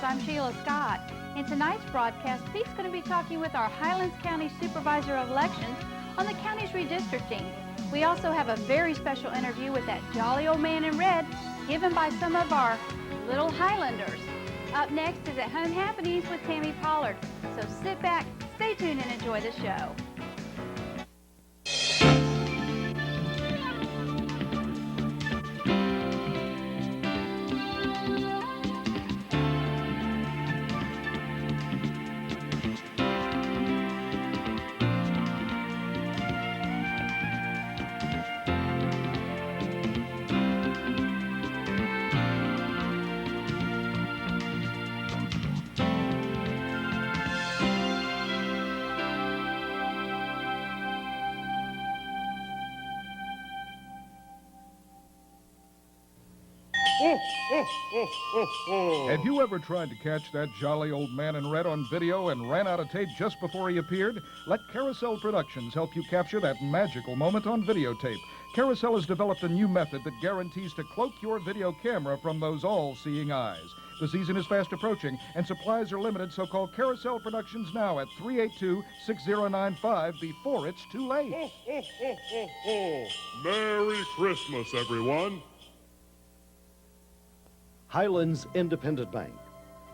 I'm Sheila Scott. In tonight's broadcast, Pete's going to be talking with our Highlands County Supervisor of Elections on the county's redistricting. We also have a very special interview with that jolly old man in red, given by some of our little Highlanders. Up next is At Home Happenings with Tammy Pollard. So sit back, stay tuned, and enjoy the show. Have you ever tried to catch that jolly old man in red on video and ran out of tape just before he appeared? Let Carousel Productions help you capture that magical moment on videotape. Carousel has developed a new method that guarantees to cloak your video camera from those all-seeing eyes. The season is fast approaching, and supplies are limited, so call Carousel Productions now at 382-6095 before it's too late. Merry Christmas, everyone. Highlands Independent Bank,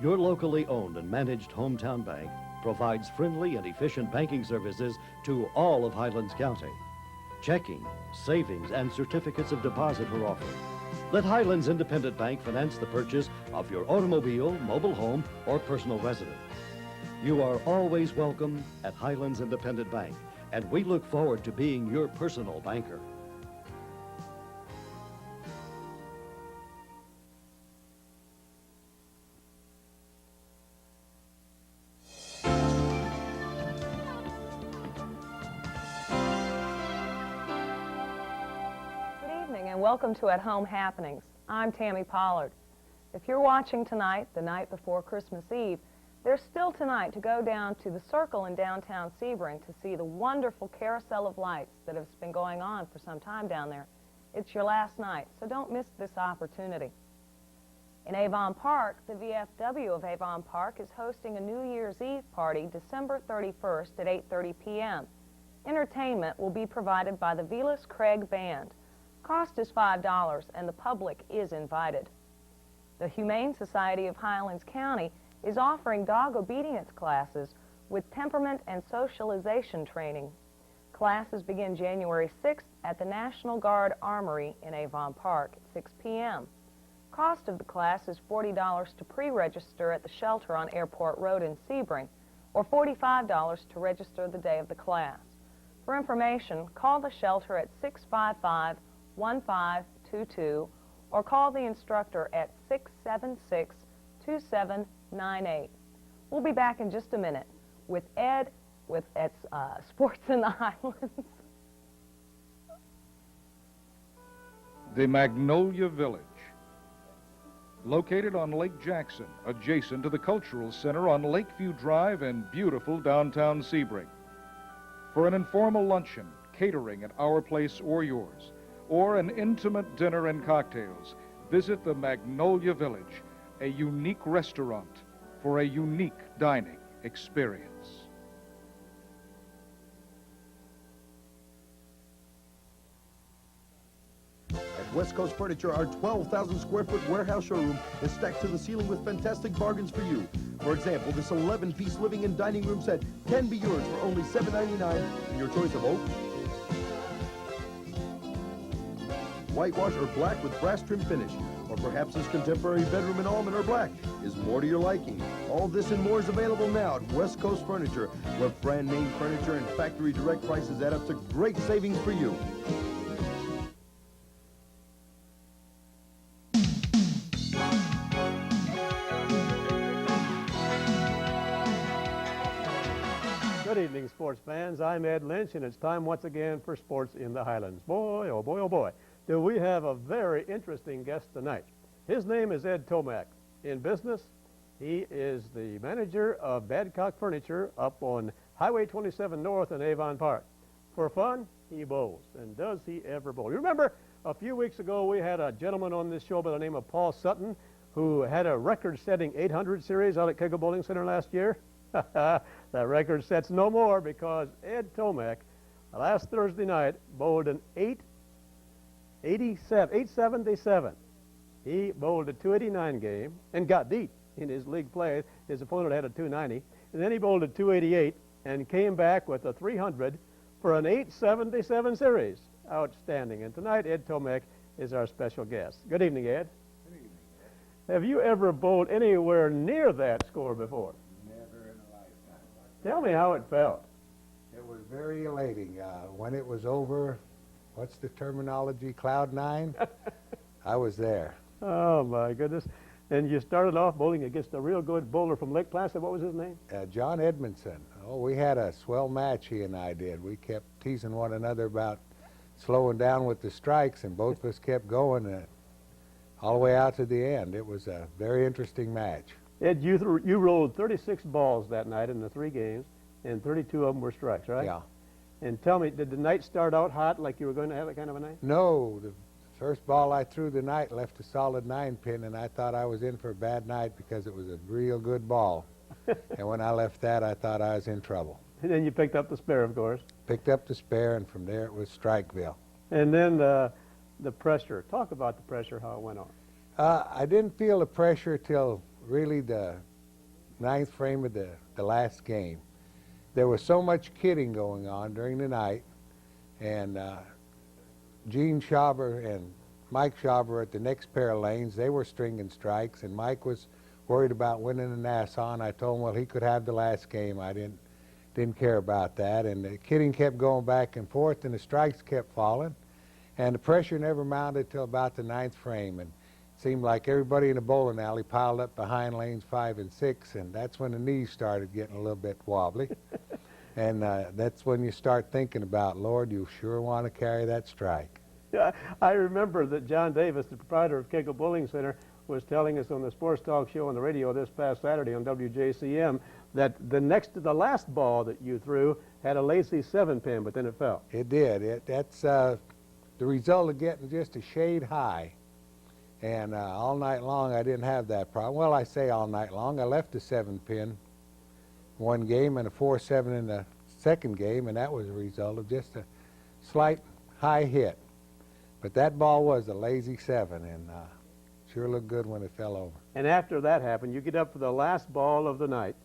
your locally owned and managed hometown bank, provides friendly and efficient banking services to all of Highlands County. Checking, savings, and certificates of deposit are offered. Let Highlands Independent Bank finance the purchase of your automobile, mobile home, or personal residence. You are always welcome at Highlands Independent Bank, and we look forward to being your personal banker. Welcome to At Home Happenings. I'm Tammy Pollard. If you're watching tonight, the night before Christmas Eve, there's still tonight to go down to the Circle in downtown Sebring to see the wonderful carousel of lights that has been going on for some time down there. It's your last night, so don't miss this opportunity. In Avon Park, the VFW of Avon Park is hosting a New Year's Eve party December 31st at 8:30 p.m. Entertainment will be provided by the Velas Craig Band. Cost is $5 and the public is invited. The Humane Society of Highlands County is offering dog obedience classes with temperament and socialization training. Classes begin January 6th at the National Guard Armory in Avon Park at 6 p.m. Cost of the class is $40 to pre-register at the shelter on Airport Road in Sebring, or $45 to register the day of the class. For information, call the shelter at 655-1522 or call the instructor at 676-2798. We'll be back in just a minute with Ed with Sports in the Highlands. The Magnolia Village, located on Lake Jackson, adjacent to the Cultural Center on Lakeview Drive in beautiful downtown Sebring. For an informal luncheon, catering at our place or yours, or an intimate dinner and cocktails, visit the Magnolia Village, a unique restaurant for a unique dining experience. At West Coast Furniture, our 12,000 square foot warehouse showroom is stacked to the ceiling with fantastic bargains for you. For example, this 11-piece living and dining room set can be yours for only $7.99 in your choice of oak, whitewash, or black with brass trim finish. Or perhaps this contemporary bedroom in almond or black is more to your liking. All this and more is available now at West Coast Furniture, where brand name furniture and factory direct prices add up to great savings for you. Good evening, sports fans. I'm Ed Lynch, and it's time once again for Sports in the Highlands. Boy, oh boy, oh boy, do we have a very interesting guest tonight. His name is Ed Tomac. In business, he is the manager of Badcock Furniture up on Highway 27 North in Avon Park. For fun, he bowls. And does he ever bowl? You remember a few weeks ago we had a gentleman on this show by the name of Paul Sutton who had a record-setting 800 series out at Kegel Bowling Center last year? That record sets no more because Ed Tomac, last Thursday night, bowled an 877. He bowled a 289 game and got beat in his league play. His opponent had a 290. And then he bowled a 288 and came back with a 300 for an 877 series. Outstanding. And tonight, Ed Tomac is our special guest. Good evening, Ed. Good evening. Have you ever bowled anywhere near that score before? Never in a lifetime. Tell me how it felt. It was very elating. When it was over, what's the terminology, cloud nine? I was there. Oh, my goodness. And you started off bowling against a real good bowler from Lake Placid. What was his name? John Edmondson. Oh, we had a swell match, he and I did. We kept teasing one another about slowing down with the strikes, and both of us kept going all the way out to the end. It was a very interesting match. Ed, you rolled 36 balls that night in the 3 games, and 32 of them were strikes, right? Yeah. And tell me, did the night start out hot like you were going to have that kind of a night? No, the first ball I threw the night left a solid 9-pin, and I thought I was in for a bad night because it was a real good ball. And when I left that, I thought I was in trouble. And then you picked up the spare, of course. Picked up the spare, and from there it was Strikeville. And then the pressure. Talk about the pressure, how it went on. I didn't feel the pressure till really the 9th frame of the last game. There was so much kidding going on during the night, and Gene Schauber and Mike Schauber at the next pair of lanes, they were stringing strikes, and Mike was worried about winning the Nassau, and I told him, well, he could have the last game. I didn't care about that, and the kidding kept going back and forth, and the strikes kept falling, and the pressure never mounted till about the 9th frame, and it seemed like everybody in the bowling alley piled up behind lanes 5 and 6, and that's when the knees started getting a little bit wobbly. And that's when you start thinking about, Lord, you sure want to carry that strike. Yeah, I remember that John Davis, the proprietor of Kegel Bowling Center, was telling us on the Sports Talk show on the radio this past Saturday on WJCM that the last ball that you threw had a lazy 7-pin, but then it fell. It did. That's the result of getting just a shade high. And all night long, I didn't have that problem. Well, I say all night long. I left a 7-pin one game and a 4-7 in the second game, and that was a result of just a slight high hit. But that ball was a lazy 7, and sure looked good when it fell over. And after that happened, you get up for the last ball of the night,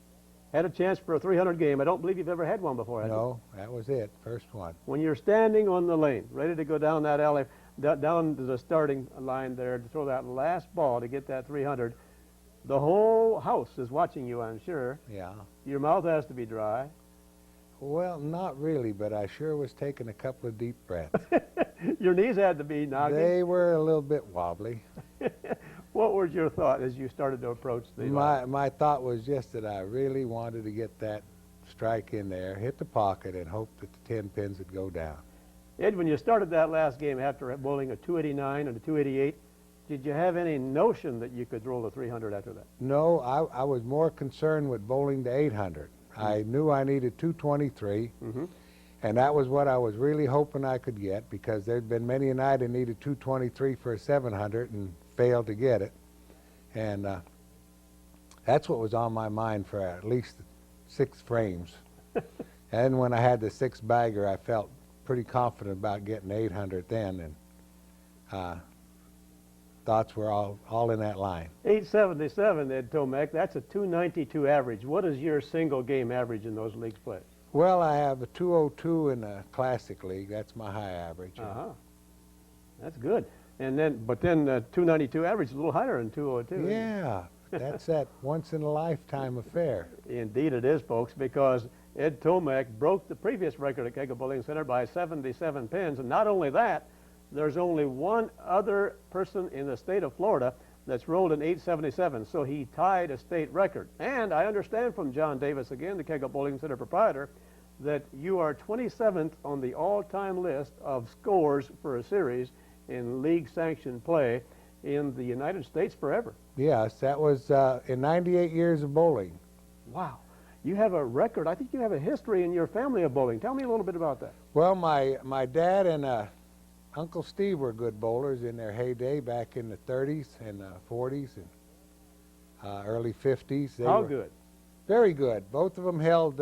had a chance for a 300 game. I don't believe you've ever had one before, have you? No, that was it, first one. When you're standing on the lane, ready to go down that alley, down to the starting line there to throw that last ball to get that 300, the whole house is watching you, I'm sure. Yeah. Your mouth has to be dry. Well, not really, but I sure was taking a couple of deep breaths. Your knees had to be knocking. They were a little bit wobbly. What was your thought as you started to approach the My thought was just that I really wanted to get that strike in there, hit the pocket, and hope that the 10 pins would go down. Ed, when you started that last game after bowling a 289 and a 288, did you have any notion that you could roll a 300 after that? No, I was more concerned with bowling the 800. I knew I needed 223, and that was what I was really hoping I could get, because there'd been many a night I needed 223 for a 700 and failed to get it. And that's what was on my mind for at least 6 frames. And when I had the 6 bagger, I felt pretty confident about getting 800 then, and thoughts were all in that line. 877, Ed Tomac, that's a 292 average. What is your single game average in those leagues played? Well, I have a 202 in the Classic League. That's my high average. That's good. And then, but then 292 average is a little higher than 202. Yeah, that's that once-in-a-lifetime affair. Indeed it is, folks, because Ed Tomac broke the previous record at Kegel Bowling Center by 77 pins. And not only that, there's only one other person in the state of Florida that's rolled an 877, so he tied a state record. And I understand from John Davis, again, the Kegel Bowling Center proprietor, that you are 27th on the all-time list of scores for a series in league-sanctioned play in the United States forever. Yes, that was in 98 years of bowling. Wow. You have a record. I think you have a history in your family of bowling. Tell me a little bit about that. Well, my dad and Uncle Steve were good bowlers in their heyday back in the 30s and 40s. And early 50s. They How were good? Very good. Both of them held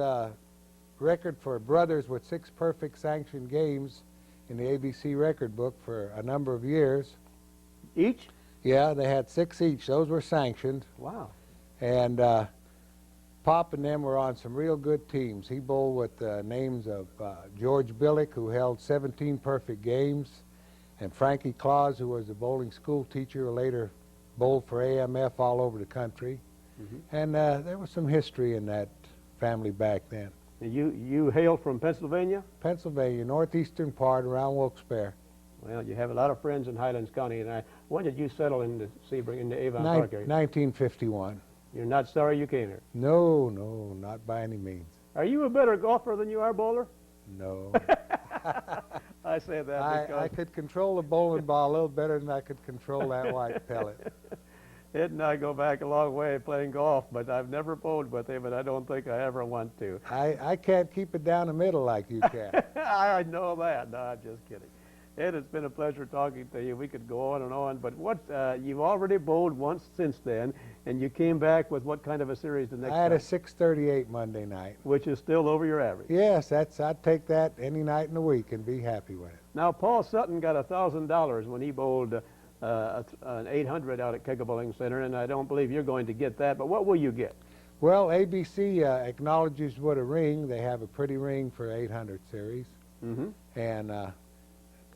record for brothers with 6 perfect sanctioned games in the ABC record book for a number of years. Each? Yeah, they had 6 each. Those were sanctioned. Wow. And Pop and them were on some real good teams. He bowled with the names of George Billick, who held 17 perfect games, and Frankie Claus, who was a bowling school teacher, who later bowled for AMF all over the country. And there was some history in that family back then. And you hail from Pennsylvania? Pennsylvania, northeastern part, around Wilkes-Barre. Well, you have a lot of friends in Highlands County. And when did you settle into Sebring, in the Avon Park area? 1951. You're not sorry you came here? No, no, not by any means. Are you a better golfer than you are bowler? No. I say that because I could control a bowling ball a little better than I could control that white pellet. Ed and I go back a long way playing golf, but I've never bowled with him, and I don't think I ever want to. I can't keep it down the middle like you can. I know that. No, I'm just kidding. Ed, it's been a pleasure talking to you. We could go on, but what you've already bowled once since then, and you came back with what kind of a series the next I had a time? 638 Monday night. Which is still over your average. Yes, I'd take that any night in the week and be happy with it. Now, Paul Sutton got $1,000 when he bowled an 800 out at Kegel Bowling Center, and I don't believe you're going to get that, but what will you get? Well, ABC acknowledges what a ring. They have a pretty ring for 800 series. And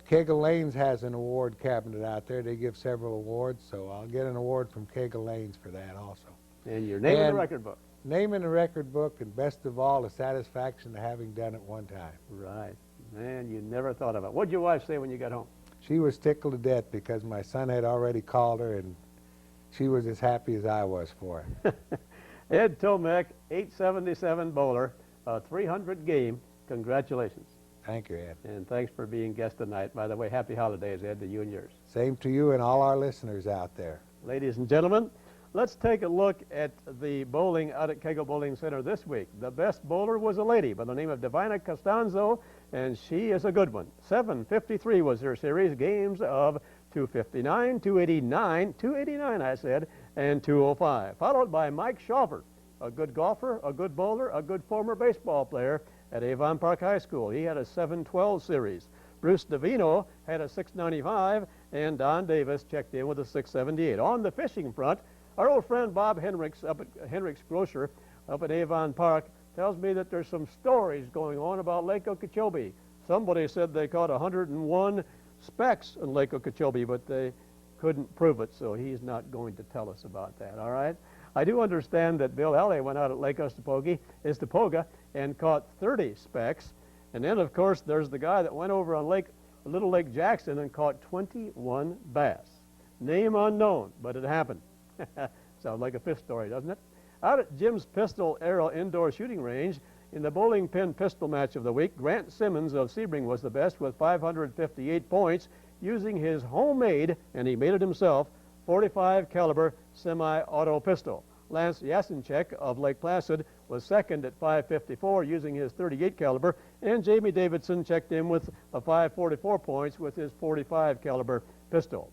Kegel Lanes has an award cabinet out there. They give several awards, so I'll get an award from Kegel Lanes for that also. And your name in the And record book. Name in the record book, and best of all, the satisfaction of having done it one time. Right. Man, you never thought of it. What'd your wife say when you got home? She was tickled to death because my son had already called her, and she was as happy as I was for it. Ed Tomek, 877 bowler, 300 game. Congratulations. Thank you, Ed. And thanks for being guest tonight. By the way, happy holidays, Ed, to you and yours. Same to you and all our listeners out there. Ladies and gentlemen, let's take a look at the bowling out at Kegel Bowling Center this week. The best bowler was a lady by the name of Divina Costanzo, and she is a good one. 753 was her series, games of 259, 289 I said, and 205. Followed by Mike Schaufer, a good golfer, a good bowler, a good former baseball player at Avon Park High School. He had a 712 series. Bruce Davino had a 695, and Don Davis checked in with a 678. On the fishing front, our old friend Bob Henricks up at Henricks Grocer up at Avon Park tells me that there's some stories going on about Lake Okeechobee. Somebody said they caught 101 specks in Lake Okeechobee, but they couldn't prove it, so he's not going to tell us about that, all right? I do understand that Bill Alley went out at Lake Ostopoga and caught 30 specks. And then, of course, there's the guy that went over on Little Lake Jackson and caught 21 bass. Name unknown, but it happened. Sounds like a fish story, doesn't it? Out at Jim's Pistol Arrow Indoor Shooting Range, in the bowling pin pistol match of the week, Grant Simmons of Sebring was the best with 558 points using his homemade, and he made it himself, 45 caliber semi-auto pistol. Lance Yasinchek of Lake Placid was second at 554 using his 38 caliber, and Jamie Davidson checked in with a 544 points with his 45 caliber pistol.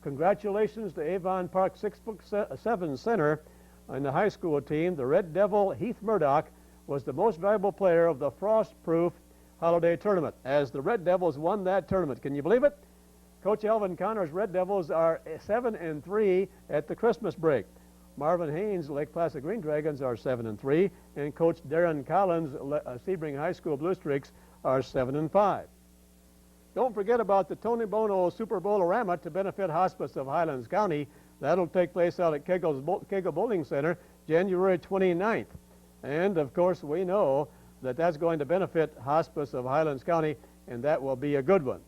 Congratulations to Avon Park 6'7" center and the high school team. The Red Devil Heath Murdoch was the most valuable player of the Frost-Proof Holiday Tournament, as the Red Devils won that tournament. Can you believe it? Coach Elvin Connor's Red Devils are 7-3 at the Christmas break. Marvin Haynes' Lake Placid Green Dragons are 7-3, and Coach Darren Collins' Sebring High School Blue Streaks are 7-5. Don't forget about the Tony Bono Super Bowl-orama to benefit Hospice of Highlands County. That'll take place out at Kegel Bowling Center January 29th. And, of course, we know that that's going to benefit Hospice of Highlands County, and that will be a good one.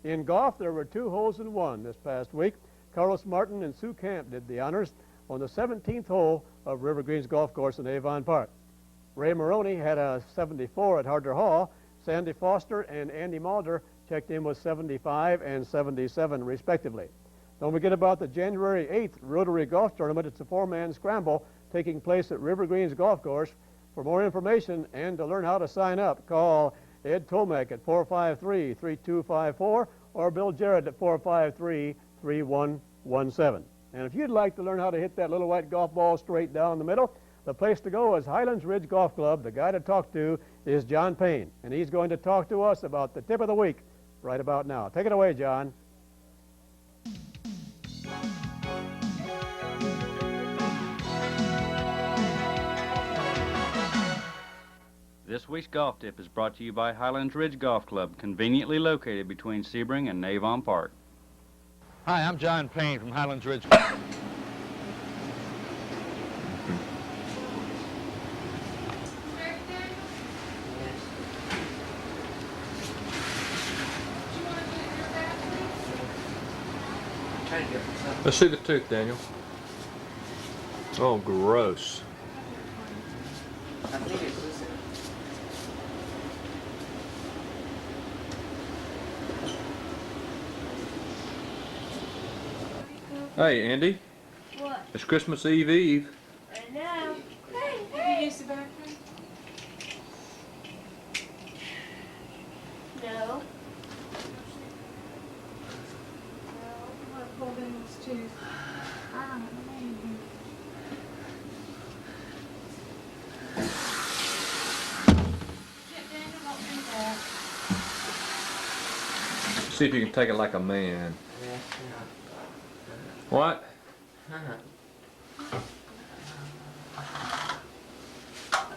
In golf, there were 2 holes in 1 this past week. Carlos Martin and Sue Camp did the honors on the 17th hole of River Greens Golf Course in Avon Park. Ray Maroney had a 74 at Harder Hall. Sandy Foster and Andy Mulder checked in with 75 and 77, respectively. Don't forget about the January 8th Rotary Golf Tournament. It's a 4-man scramble taking place at River Greens Golf Course. For more information and to learn how to sign up, call Ed Tomek at 453-3254 or Bill Jarrett at 453-3117. And if you'd like to learn how to hit that little white golf ball straight down the middle, the place to go is Highlands Ridge Golf Club. The guy to talk to is John Payne, and he's going to talk to us about the tip of the week right about now. Take it away, John. This week's golf tip is brought to you by Highlands Ridge Golf Club, conveniently located between Sebring and Navon Park. Hi, I'm John Payne from Highlands Ridge. Let's see the tooth, Daniel. Oh, gross. Hey, Andy. What? It's Christmas Eve. I know. Hey, Have you used the bathroom? No. I pulled in his tooth. See if you can take it like a man. What?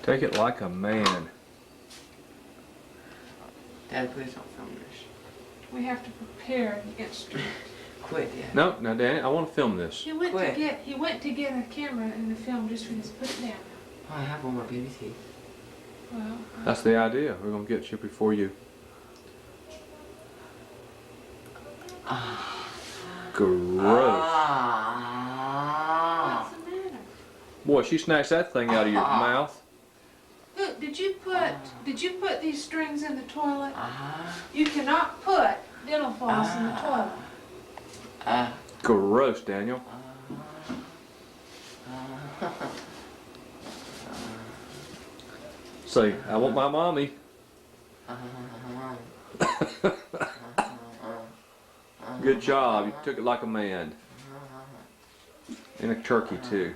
Take it like a man. Dad, please don't film this. We have to prepare the instrument. Quit, Dad. No, now, Danny, I want to film this. He went to get a camera and the film just for this. Put it down. Oh, I have one more baby teeth. Well, That's the idea. We're going to get you before you. Gross. what's the matter? Boy, she snatched that thing out of your mouth. Look, did you put these strings in the toilet? You cannot put dental floss in the toilet. Gross, Daniel. Say, I want my mommy. Good job. You took it like a man. And a turkey, too.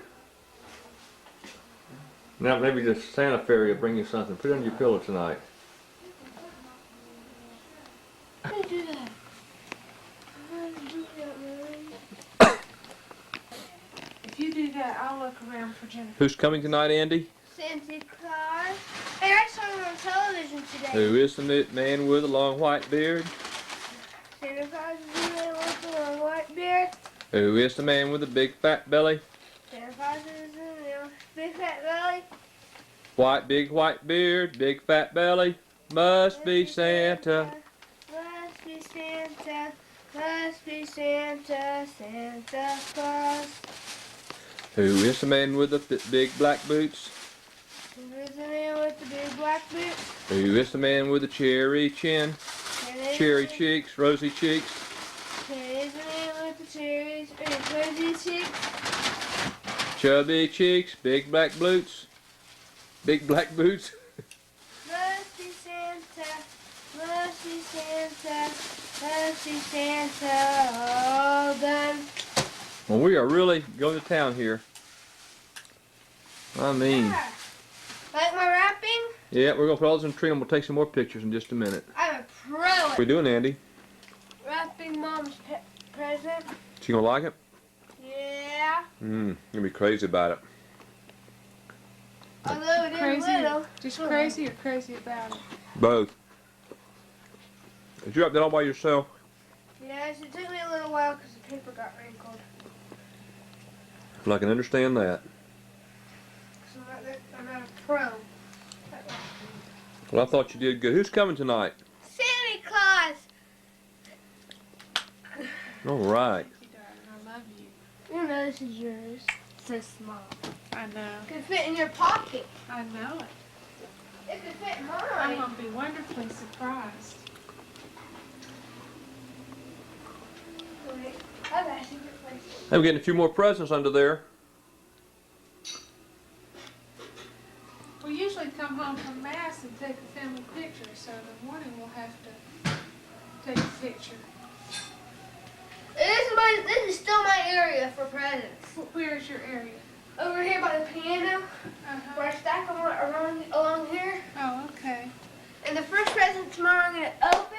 Now, maybe the Santa Fairy will bring you something. Put it on your pillow tonight. How do you do that? How do you do that, Mom? If you do that, I'll look around for Jennifer. Who's coming tonight, Andy? Santa Claus. Hey, I saw him on television today. Who is the man with the long white beard? Santa Claus is the man with the long white beard. Who is the man with the big fat belly? Santa Claus is the man with the big fat belly. Big white beard, big fat belly. Must be Santa. Must be Santa. Must be Santa. Santa Claus. Who is the man with the big black boots? Who is the man with the big black boots? Who is the man with the cherry chin? Cherry cheeks, rosy cheeks? Who is the man with the cherries and rosy cheeks? Chubby cheeks, big black boots? Big black boots? Must be Santa. Must be Santa. Must be Santa. All done. Well, we are really going to town here. I mean, Like my rapping? yeah, we're going to put all this in a tree and we'll take some more pictures in just a minute. I'm a pro What are we doing, Andy? wrapping Mom's present. She going to like it? Yeah. You'll be crazy about it. Although it is Crazy, little. just crazy or crazy about it? Both. Did you wrap that all by yourself? Yes, it took me a little while because the paper got wrinkled. Well, I can understand that. So I'm not a pro. Well, I thought you did good. Who's coming tonight? Santa Claus! All right. Thank you, darling. I love you. You know this is yours. It's so small. I know. It could fit in your pocket. I know it. It could fit in I'm mine. going to be wonderfully surprised. Wait, I've got a secret place. Hey, we're getting a few more presents under there. We usually come home from Mass and take a family picture, so in the morning we'll have to take a picture. It is my guys, this is still my area for presents. Where's your area? Over here by the piano, where I stack them along here. Oh, okay. And the first present tomorrow I'm going to open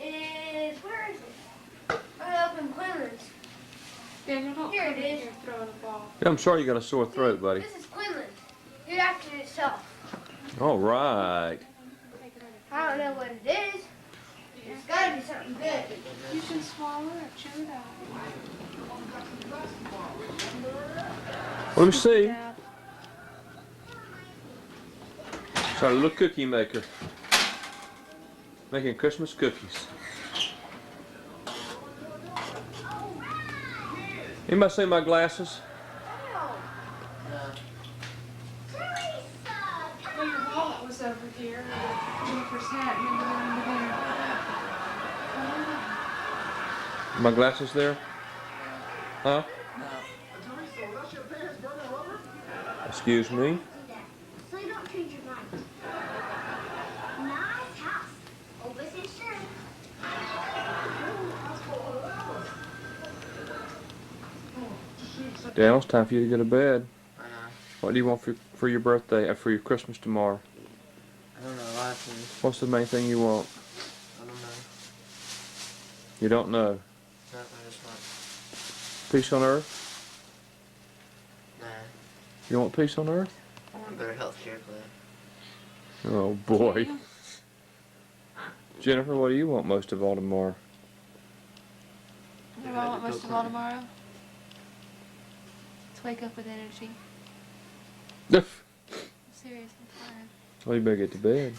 is, where is it? I'm going to open Quinlan's. Daniel, don't Here come it in is. here throwing a ball. Yeah, I'm sorry you got a sore throat, buddy. This is Quinlan's. It after itself. All right. I don't know what it is. It's got to be something good. You can swallow it, chew it out. Let me see. It's our little cookie maker. Making Christmas cookies. Anybody see my glasses? Well, your wallet was over here. Jennifer's hat, you know, under there. My glasses there? Huh? Excuse me? So you don't change your mind. Nice house. Always insured. Dale, it's time for you to go to bed. What do you want for your birthday, for your Christmas tomorrow? I don't know, a lot of things. What's the main thing you want? I don't know. You don't know? No, I just want... Peace on earth? Nah. You want peace on earth? I want better health care, Cliff. Oh boy. Jennifer, what do you want most of all tomorrow? You know what I want most of all tomorrow? To wake up with energy. I'm serious, I'm tired. Well, you better get to bed.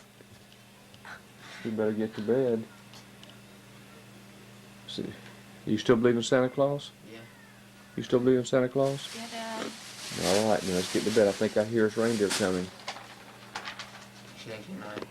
You better get to bed. See, you still believe in Santa Claus? Yeah. You still believe in Santa Claus? Yeah, Dad. All right, then let's get to bed. I think I hear his reindeer coming. She ain't good night.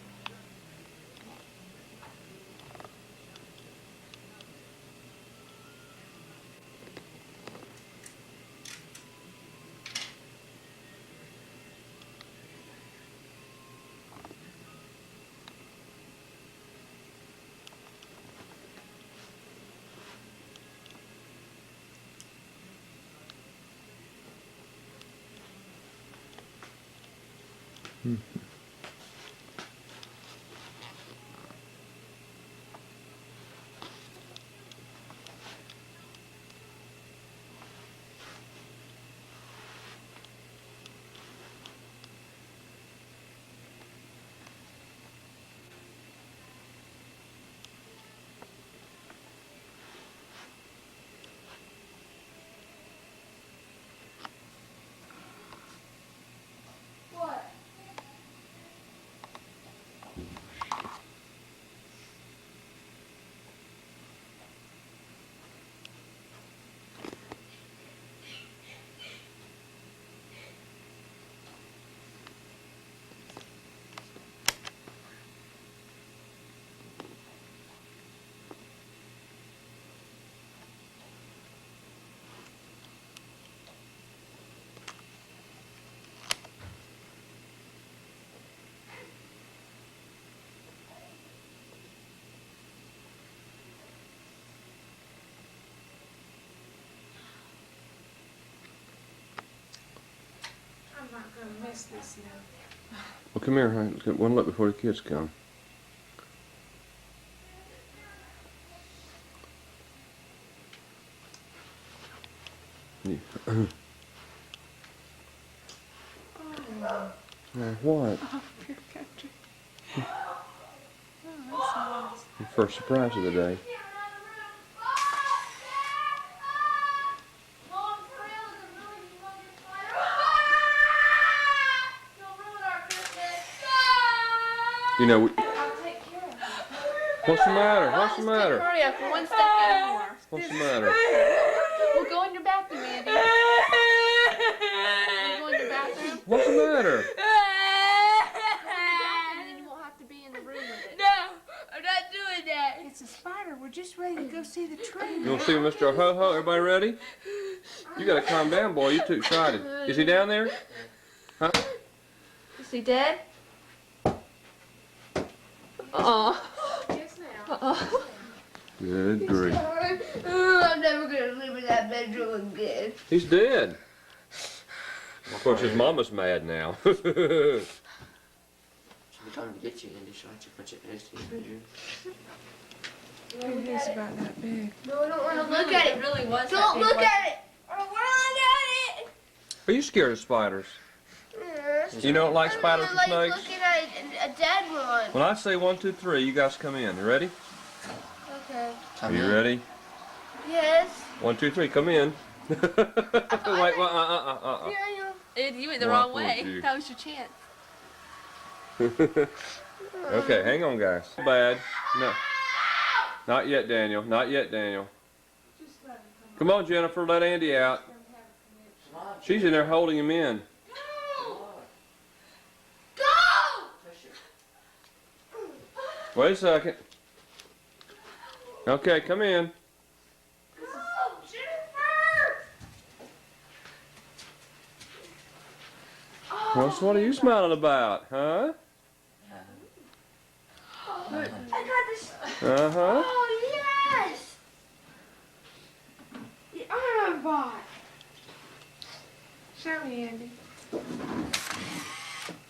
What? I'm not going to miss this now. Well, come here, honey. Let's get one look before the kids come. Yeah. What? Oh, pure country. Oh, that's nice. Your first surprise of the day. You know, I'll take care of it. what's the matter? What's the matter? Hurry up, one second more. What's the matter? We'll go in your bathroom, Andy. We'll go in your bathroom. What's the matter? And then you won't have to be in the room with it. No, I'm not doing that. It's a spider. We're just ready to go see the tree. You want to see Mr. Ho-Ho? Everybody ready? You got to calm down, boy. You're too excited. Is he down there? Huh? Is he dead? Uh-uh. Yes, now. Uh-uh. Good grief. I'm never gonna live in that bedroom again. He's dead. Of course, his mama's mad now. She'll be coming to get you, Andy. She'll have to put you in his bedroom. It is about that big. No, I don't want to look at it. really was that Don't big, look wasn't at it. I don't want to look at it. Are you scared of spiders? You don't like spiders I or like snakes? looking at a dead one. When I say 1, 2, 3, you guys come in. You ready? Okay. Are you ready? Yes. 1, 2, 3, come in. Wait, Daniel. Ed, you went the Well, wrong way. you. That was your chance. Okay, hang on, guys. Bad. No. Not yet, Daniel. Not yet, Daniel. Come on, Jennifer. Let Andy out. She's in there holding him in. Wait a second. Okay, come in. Well, so what are you smiling about, huh? I got this. Uh-huh. Oh, yes. The Iron Bot. Show me, Andy.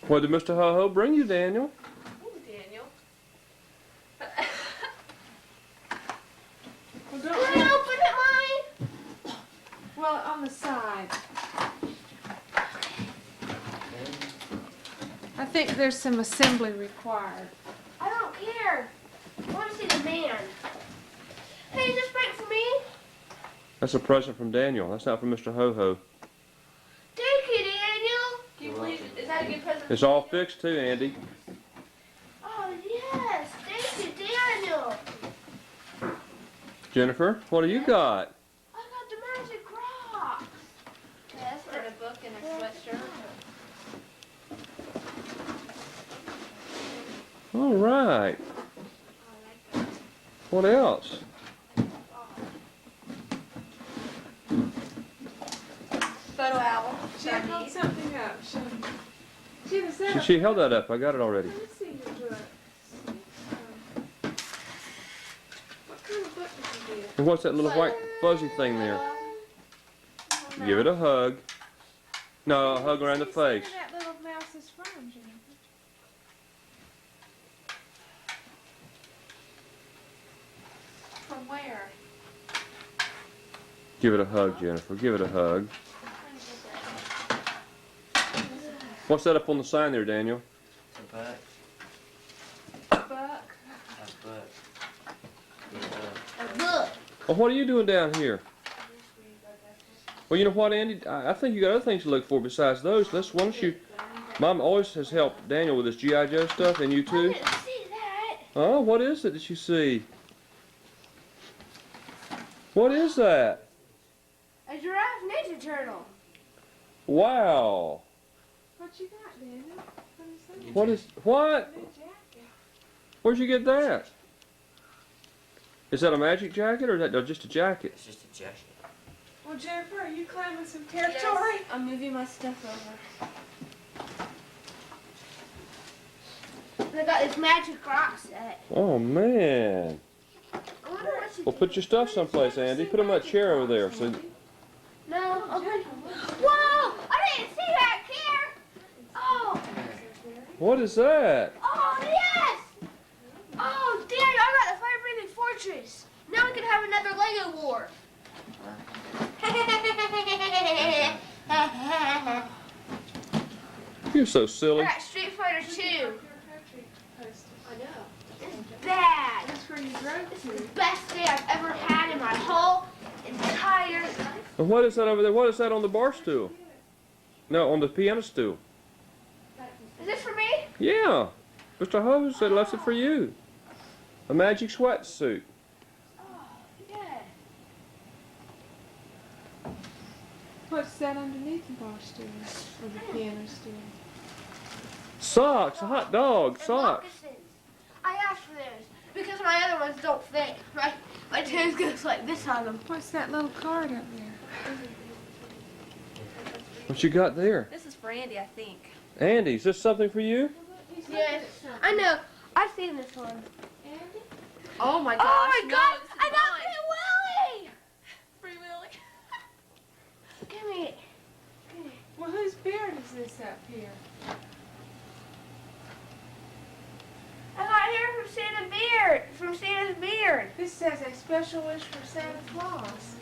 What did Mr. Ho-Ho bring you, Daniel? Ooh, Daniel. Well, Can I open it, Mommy? Well, on the side. I think there's some assembly required. I don't care. I want to see the man. Hey, is this break for me? That's a present from Daniel. That's not from Mr. Ho-Ho. Thank you, Daniel. Can you believe it? Is that a good present? It's all fixed too, Andy. Oh, yes. Thank you, Daniel. Jennifer, what do you got? I got the magic rocks. Yes, and a book and a sweatshirt. All right. What else? Photo album. Jen, hold something up. Show me. Jen, is that She held that up. I got it already. Let me see your book. What kind of book did you get? And what's that little white fuzzy thing there? Give it a hug. No, a hug around the face. Where that little mouse is from, Jennifer? From where? Give it a hug, Jennifer. Give it a hug. What's that up on the sign there, Daniel? The buck. Book. That's buck. A book. Well, what are you doing down here? Well, you know what, Andy? I think you got other things to look for besides those. Let's, why don't you... Mom always has helped Daniel with his G.I. Joe stuff, and you I too. didn't see that. Oh, what is it that you see? What is that? A giraffe ninja turtle. Wow. What you got, Daniel? What is that? What is... What? New jacket. Where'd you get that? Is that a magic jacket, or is that just a jacket? It's just a jacket. Well, Jennifer, are you claiming some territory? Yes, I'm moving my stuff over. And I got this magic rock set. Oh, man. I wonder what she Well, put your stuff someplace, Andy. Put them on that chair over there. So, No, open. Whoa! I didn't see that, Kier. Oh, what is that? oh yes! Oh, Dad, I got the fire-breathing fortress. Now we can have another Lego war. You're so silly. I got Street Fighter 2. I know. It's bad. That's where you drove It's to. the best day I've ever had in my whole entire life. And what is that over there? What is that on the bar stool? No, on the piano stool. Is this for me? Yeah. Mr. Ho said left it for you. A magic sweatsuit. Oh, yeah. What's that underneath the bar stool or the piano stool? Socks. A hot dog. And Socks. moccasins. I asked for those because my other ones don't fit. My toes goes like this on them. What's that little card up there? What you got there? This is for Andy, I think. Andy, is this something for you? Yes, I know. I've seen this one. Oh my gosh. Oh my no, God! this is I says a special wish for Santa Claus.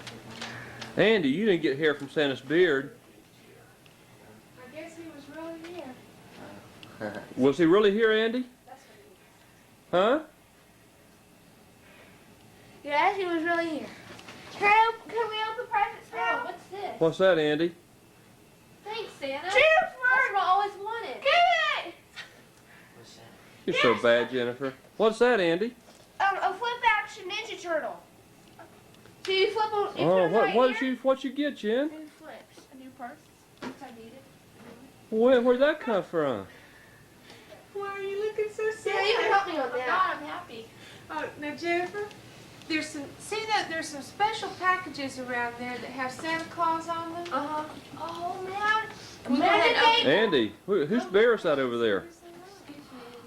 Andy, you didn't get hair from Santa's beard. I guess he was really here. Was he really here, Andy? Huh? Yes, he was really here. Can we open presents now? Oh, what's this? What's that, Andy? Thanks, Santa. Jennifer! That's what I always wanted. Give it! What's that? You're so bad, Jennifer. What's that, Andy? A flip action Ninja Turtle. So you flip on. Oh, what you get, Jen? New flips. A new purse. Since I need it. Where'd that come from? Why are you looking so sad? Yeah, you can help me with Oh, that. God, I'm happy. Oh, now Jennifer, there's some special packages around there that have Santa Claus on them. Uh-huh. Oh, man. We got that Magic Andy, whose bear is that over there?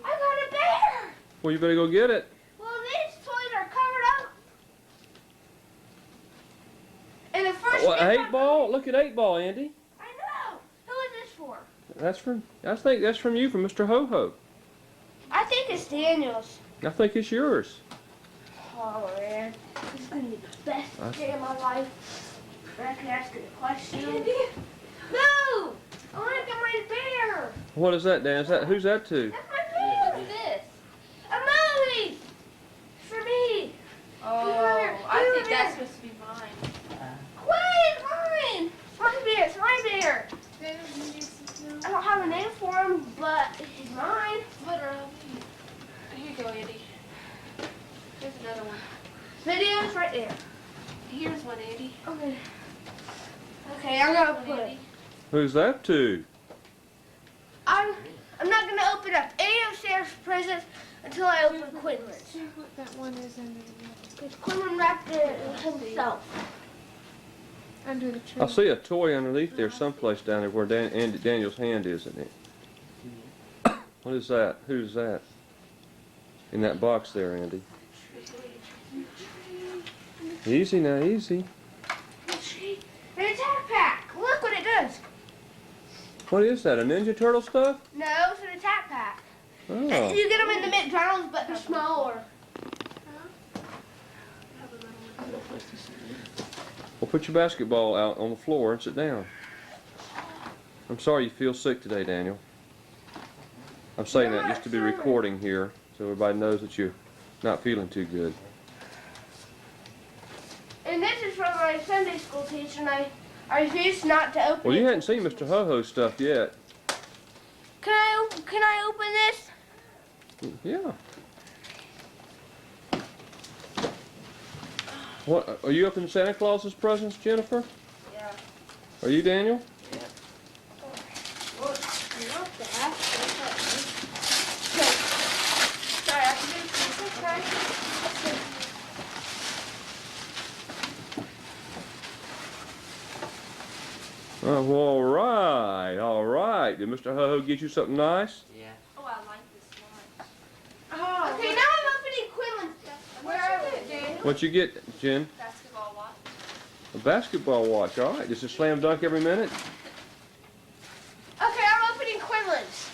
I got a bear! Well, you better go get it. Well, these toys are covered up. And the first What, gift 8-ball? Look at 8-ball, Andy. I know. Who is this for? I think that's from you, from Mr. Ho-Ho. I think it's Daniel's. I think it's yours. Oh, man. This is going to be the best day of my life. I can ask you a question. Andy? No! I want to get my bear. What is that, Dan? Who's that to? That's my bear. What's this? A movie. For me. Oh, I think that's supposed to be mine. Wait, mine. It's my bear. It's my bear. I don't have a name for him, but he's mine. Literally. Here you go, Andy. Here's another one. Video's right there. Here's one, Andy. Okay. Okay, I'm gonna One, put it. Andy. Who's that to? I'm not gonna open up any of Sarah's presents until I open Quinlan's. See what that one is under Because Quinlan wrapped it himself. the tree. I see a toy underneath there someplace down there where Daniel's hand is, isn't it? What is that? Who's that? In that box there, Andy. Easy now, easy. An attack pack. Look what it does. What is that, a Ninja Turtle stuff? No, it's an attack pack. Oh. You get them in the McDonald's, but they're smaller. Well, put your basketball out on the floor and sit down. I'm sorry you feel sick today, Daniel. I'm saying that just to be recording here so everybody knows that you're not feeling too good. And this is from my Sunday school teacher, and I refuse not to open Well, it. you hadn't seen Mr. Ho-Ho's stuff yet. Can I open this? Yeah. What, are you opening Santa Claus's presents, Jennifer? Yeah. Are you, Daniel? Well, I love that. Okay. Sorry, I can do this, okay? Oh, well, all right. Did Mr. Ho-Ho get you something nice? Yeah. Oh, I like this one. Oh, Okay, now I'm opening Quinlan's. where is it, Daniel? What you get, Jen? Basketball watch. A basketball watch, all right. Just a slam dunk every minute? Okay, I'm opening Quinlan's.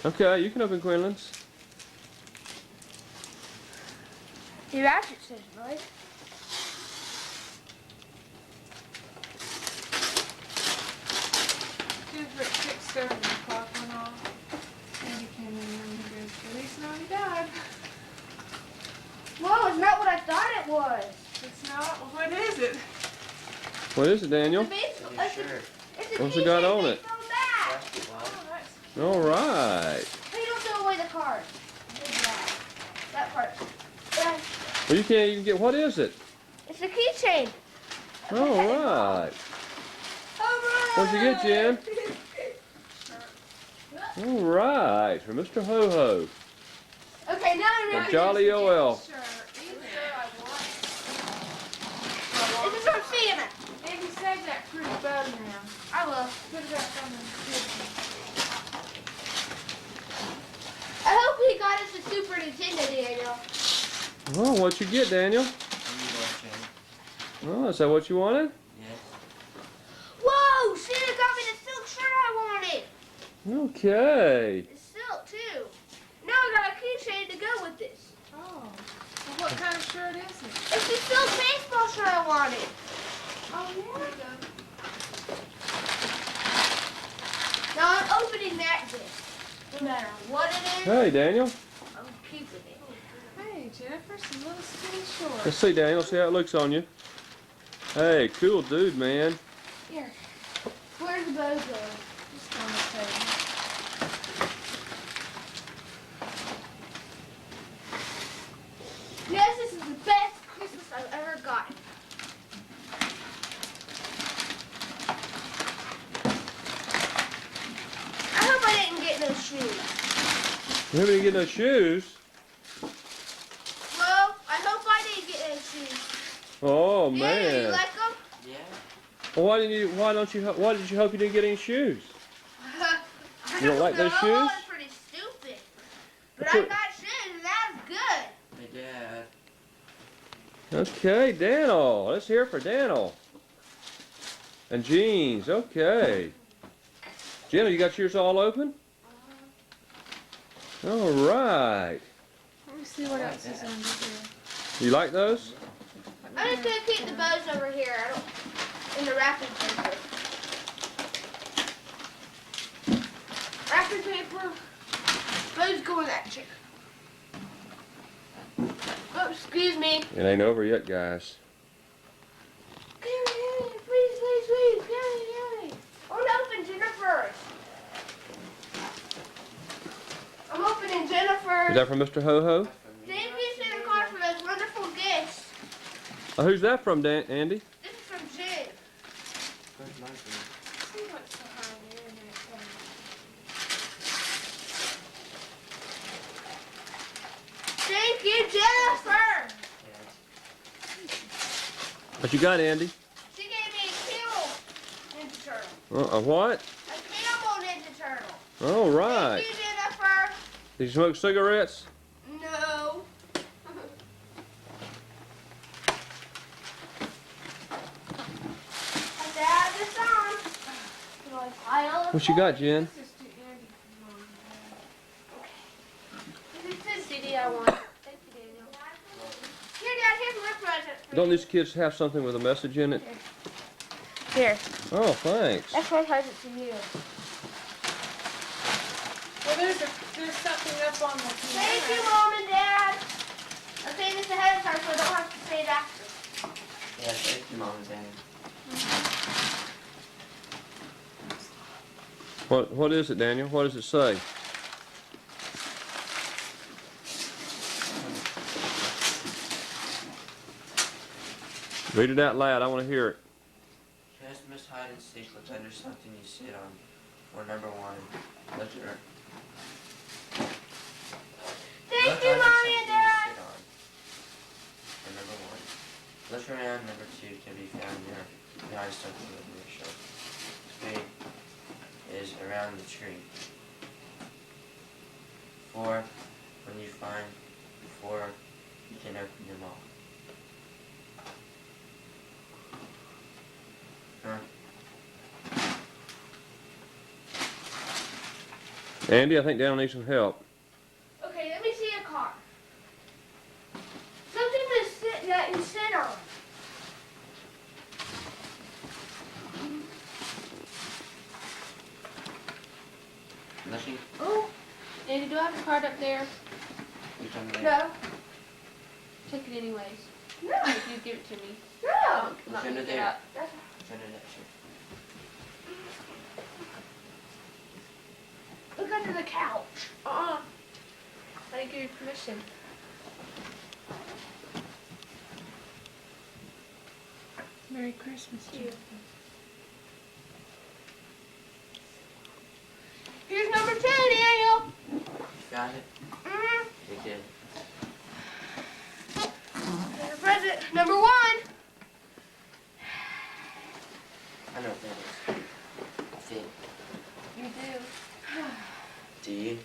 Okay, you can open Quinlan's. The ratchet says, right? Jennifer at 6:30 the clock went off. Andy came in and he goes, Feliz Navidad. Whoa, it's not what I thought it was. It's not. Well, what is it? What is it, Daniel? It's a Sure. What's it got on it? From that. Basketball. Oh, that's All right. Please don't throw away the card. That part. Yeah, Well, you can't even get, what is it? it's a keychain. All right. Alright. What'd you get, Jen? All right, for Mr. Ho-Ho. Okay, now I'm The ready. Jolly OL. sure. Either I This is from Santa. want. Andy, save that pretty bow now. I will. Put it up on the kitchen. I hope he got us a Super Nintendo, Daniel. Oh, what'd you get, Daniel? Oh, is that what you wanted? Yes. Whoa, Santa got me the silk shirt I wanted. Okay. It's silk, too. Now I got a keychain to go with this. Oh. Well, What kind of shirt is it? It's the Phil's baseball shirt I wanted. Oh, yeah. Now I'm opening that gift. No matter what it is, Hey, Daniel. I'm keeping it. Hey, Jennifer, some little skinny shorts. Let's see, Daniel. See how it looks on you. Hey, cool dude, man. Here. Where's the bozo? Just on the table. Yes, this is the best Christmas I've ever gotten. I hope I didn't get no shoes. You haven't even get no shoes. Well, I hope I didn't get no shoes. Oh Yeah, man. you like them? Yeah. Well, why did you hope you didn't get any shoes? I You don't like those know, shoes? It's pretty stupid. But I got shoes, and that's good. Hey, Dad. Okay, Daniel. Let's hear it for Daniel. And jeans. Okay. Jenna, you got yours all open? All right. Let me see what else is under here. You like those? I'm just gonna keep the bows over here. I don't in the wrapping paper. Wrapping paper. Bows go in that chair. Oh, excuse me. It ain't over yet, guys. Please, please, please. Give me. I want to open Jennifer's. I'm opening Jennifer's. Is that from Mr. Ho-Ho? Thank you, Santa Claus, for those wonderful gifts. Who's that from, Andy? This is from Jen. Where's my phone? See what's behind there in that corner. Thank you, Jennifer. What you got, Andy? She gave me a camel Ninja Turtle. A what? A camel Ninja Turtle. All right. Thank you, Jennifer. Did you smoke cigarettes? No. Dad, this on. Do I pile What you got, Jen? This is to Andy. This is the CD I want. Thank you, Daniel. Here, Dad, here's my present. for Don't you. these kids have something with a message in it? Here. Oh, thanks. That's my present to you. Well, there's something up on the Thank you, Mom and Dad. I'm saying this ahead of time so I don't have to say it after. Yeah, thank you, Mom and Dad. What is it, Daniel? What does it say? Read it out loud. I want to hear it. Christmas hide and seek. Look under something you sit on. For number one, look at Thank you, Mommy and Dad. For number one, look around. Number two can be found behind something on your shelf. Three is around the tree. 4, when you find 4, you can open them all. Andy, I think Daniel needs some help. Okay, let me see a car. Something to sit that you sit on. Nothing? Oh, Andy, do I have a card up there? You tell me that. No. Take it anyways. No. If you give it to me. No. I'm What's not under gonna get there? out. What's under that shirt? Look under the couch. I didn't give you permission. Merry Christmas to you. Here's number 2, Daniel. You got it? Mm-hmm. You did. Here's your present. Number 1. I know what that is. I think. You do. Do you?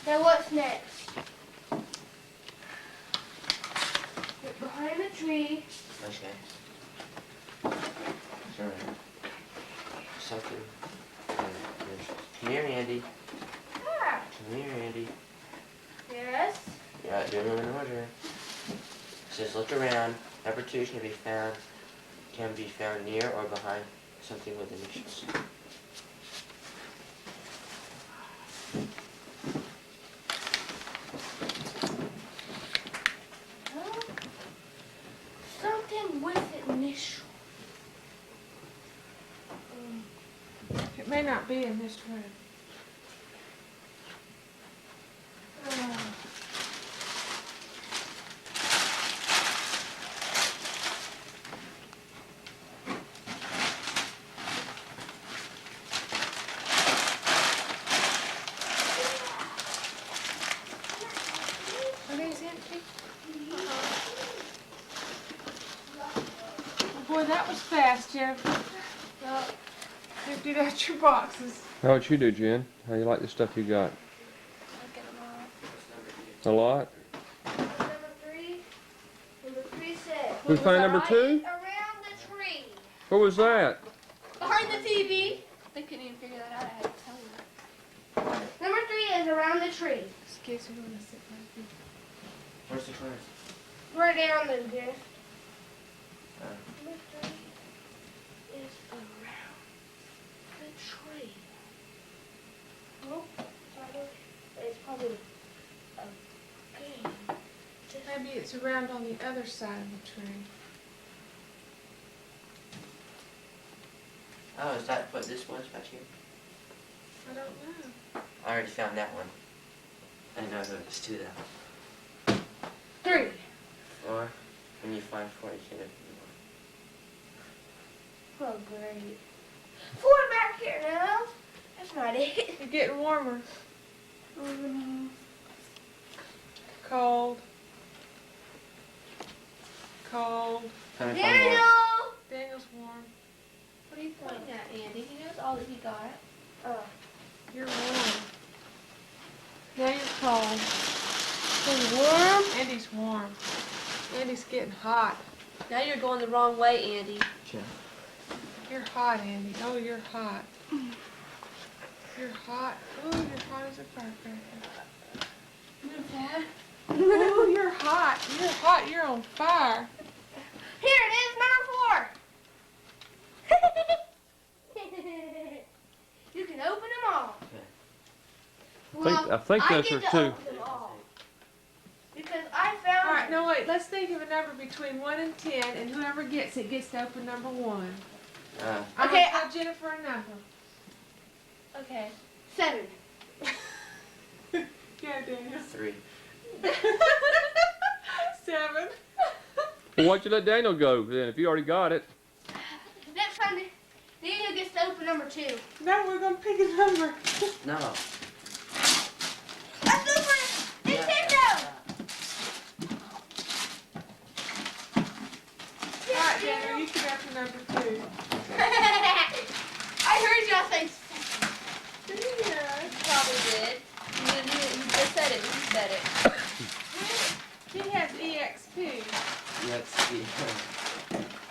Now what's next? Get behind the tree. Okay. Sorry. Something. Come here, Andy. Ah. Come here, Andy. Yes. Yeah, do them in order. says look around. Number 2 can be found near or behind something with initials. Something with initial. It may not be in this room. Are these empty? Boy, that was fast, Jennifer. Emptied out your boxes. How about you do, Jen? How you like the stuff you got? A lot? Number 3. Number 3 said. We find number 2? Around the tree. What was that? Behind the TV. They couldn't even figure that out. I had to tell them. Number 3 is around the tree. Excuse me, when I sit right here. Where's the cards? Right down there, dear. Uh, Number 3 is around the tree. Oh, sorry. It's probably a game. Maybe it's around on the other side of the tree. oh, is that what this was back here? I don't know. I already found that one. I know there's 2 though. 3. 4. When you find 4, you can open Oh, great. 4 back here now. That's not it. You're getting warmer. Oh, no. Cold. Cold. one. Daniel! Daniel's warm. What are you pointing at, Andy? He knows all that he got. Oh. You're warm. Now you're cold. You're warm? Andy's warm. Andy's getting hot. Now you're going the wrong way, Andy. You're hot, Andy. Oh, you're hot. You're hot. Oh, you're hot as a firecracker. Move that. Oh, you're hot. You're hot. You're on fire. Here it is, number 4. You can open them all. I think I those get are to 2. open them all. Because I found. All right, no, wait. Let's think of a number between 1 and 10, and whoever gets it gets to open number 1. I'm Okay, gonna tell Jennifer a number. Okay. 7. Yeah, Daniel. 3. 7. Well, why'd you let Daniel go then if you already got it? Next time, Daniel gets to open number 2. No, we're gonna pick a number. No. A Super Nintendo! All right, Daniel, you can open number 2. I heard y'all say. Yeah. Probably did. You just said it. You said it. He has EXP. Let's see.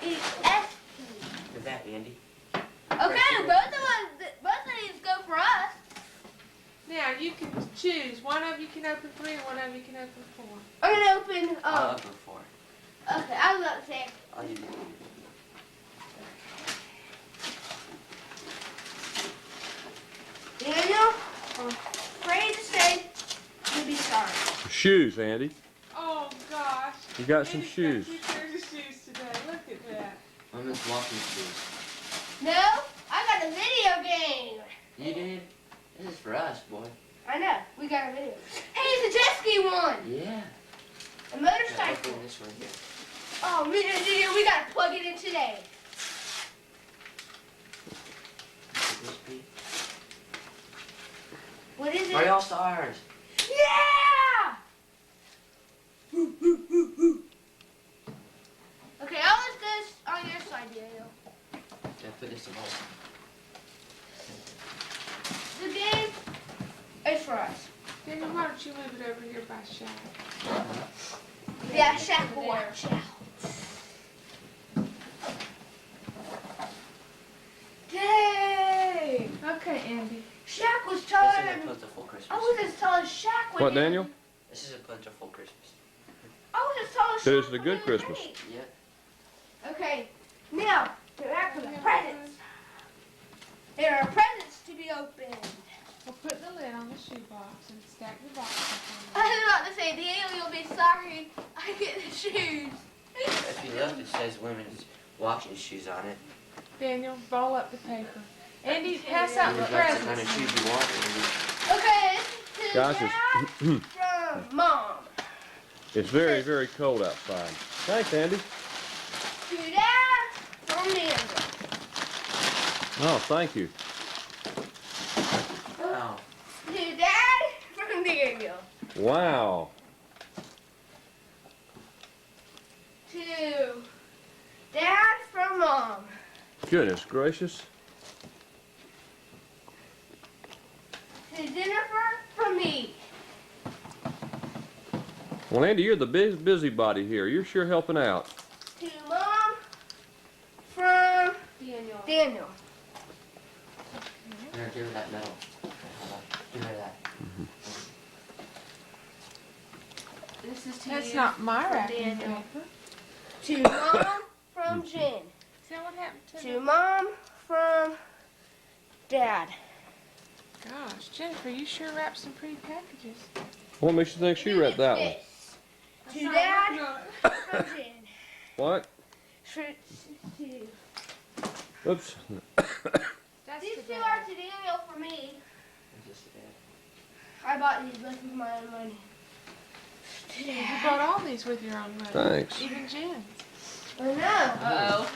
ESP. Is that Andy? Okay, both of these go for us. Now, you can choose. One of you can open 3 and one of you can open 4. I'm gonna open. I'll open 4. Okay, I was about to say. I'll do Daniel, I'm afraid to say you'll be sorry. Shoes, Andy. Oh, gosh. You got some Andy's shoes. got 2 pairs of shoes today. Look at that. Women's walking shoes. No, I got a video game. You did? This is for us, boy. I know, we got a video. Hey, it's a jet ski one. Yeah. A Now motorcycle. open this one here. Oh, we gotta plug it in today. Could this be? What is it? Mario Stars. Yeah! Okay, I'll let this on your side, Daniel. Yeah, put this in hole. The game is for us. Daniel, why don't you move it over here by Shaq? Yeah, Shaq will watch out. Dang! Okay, Andy. Shaq was This taller is a than. plentiful Christmas. I was as tall as Shaq when What, he- Daniel? This is a plentiful Christmas. I was as tall as That is a good Christmas. Yep. Okay, now, back to the presents. There are presents to be opened. We'll put the lid on the shoebox and stack the boxes. I was about to say, Daniel will be sorry I get the shoes. If you look, it says women's walking shoes on it. Daniel, roll up the paper. Andy, pass out the That's the kind of presents. shoes you want. Andy. Okay, this is Guys, Dad from Mom. it's very, very cold outside. Thanks, Andy. To Dad from Daniel. Oh, thank you. Oh. To Dad from Daniel. Wow. To Dad from Mom. Goodness gracious. To Jennifer from me. Well, Andy, you're the busybody here. You're sure helping out. To Mom from Daniel. Here, give her that medal. Okay, hold on. Give her that. This is to That's you not my from wrapping Daniel. paper. To Mom from Jen. Is that what happened to To Mom from Dad. Gosh, Jennifer, you sure wrapped some pretty packages. What makes you think she read that one? This. To Dad from Jen. What? To Oops. These two are to Daniel for me. I bought these with my own money. You bought all these with your own money. Thanks. Even Jen's. I know. Uh-oh.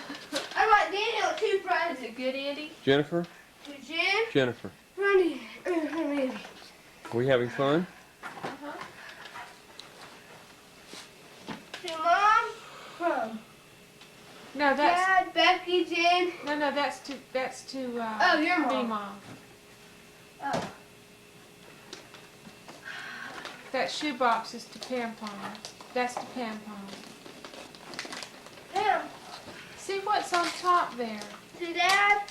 I bought Daniel 2 presents. Is it good, Andy? Jennifer? To Jen. Jennifer, From me. are we having fun? To Mom from No, that's Dad, Becky, Jen. no, that's to Oh, your me, mom. Mom. Oh. That shoebox is to Pam Pom. That's to Pam Pom. Damn. See what's on top there? To Dad.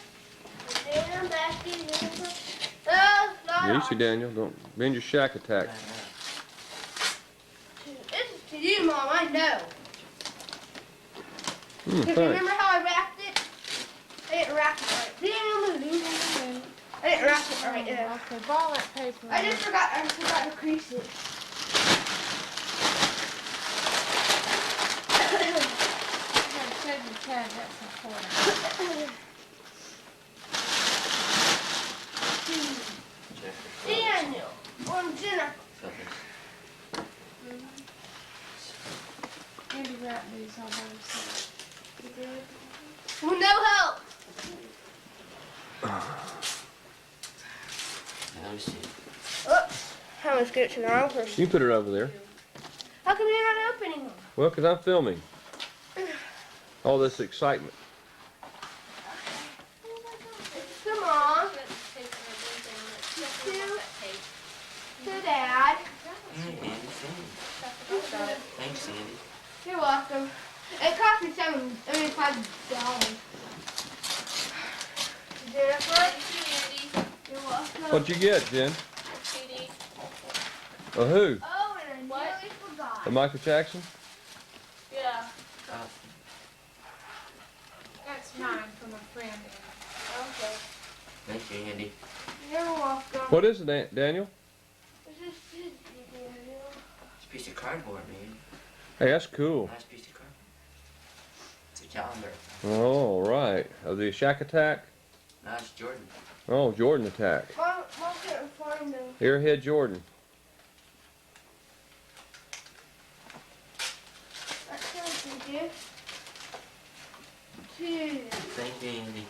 To Jen, Becky, Jennifer. Oh, not Easy, Daniel. Don't bend your shack attack. This is to you, Mom. I know. Because Thanks. remember how I wrapped it? I didn't wrap it right. Daniel, I didn't wrap it right. Yeah. Okay, ball that paper. I forgot to crease it. You gotta shave your tag, that's important. Daniel on Jennifer. Andy wrapped these all by himself. With no help. Let me see. Oops. I almost get it to the wrong person. You put it over there. How come you're not opening them? Well, because I'm filming. All this excitement. Come on. To Dad. Hey, Andy, thanks. Thanks, Andy. You're welcome. It cost me $5. Jennifer. You're welcome. What'd you get, Jen? A who? Oh, and I nearly forgot. A Michael Jackson? Yeah. That's mine from a friend. Okay. Thank you, Andy. You're welcome. What is it, Daniel? This is Daniel. It's a piece of cardboard, man. Hey, that's cool. Nice piece of cardboard. It's a calendar. Oh, right. Of the Shack Attack? No, it's Jordan. Oh, Jordan Attack. Mom couldn't find them. Airhead Jordan. That's something, dear. Two. Thank you, Andy.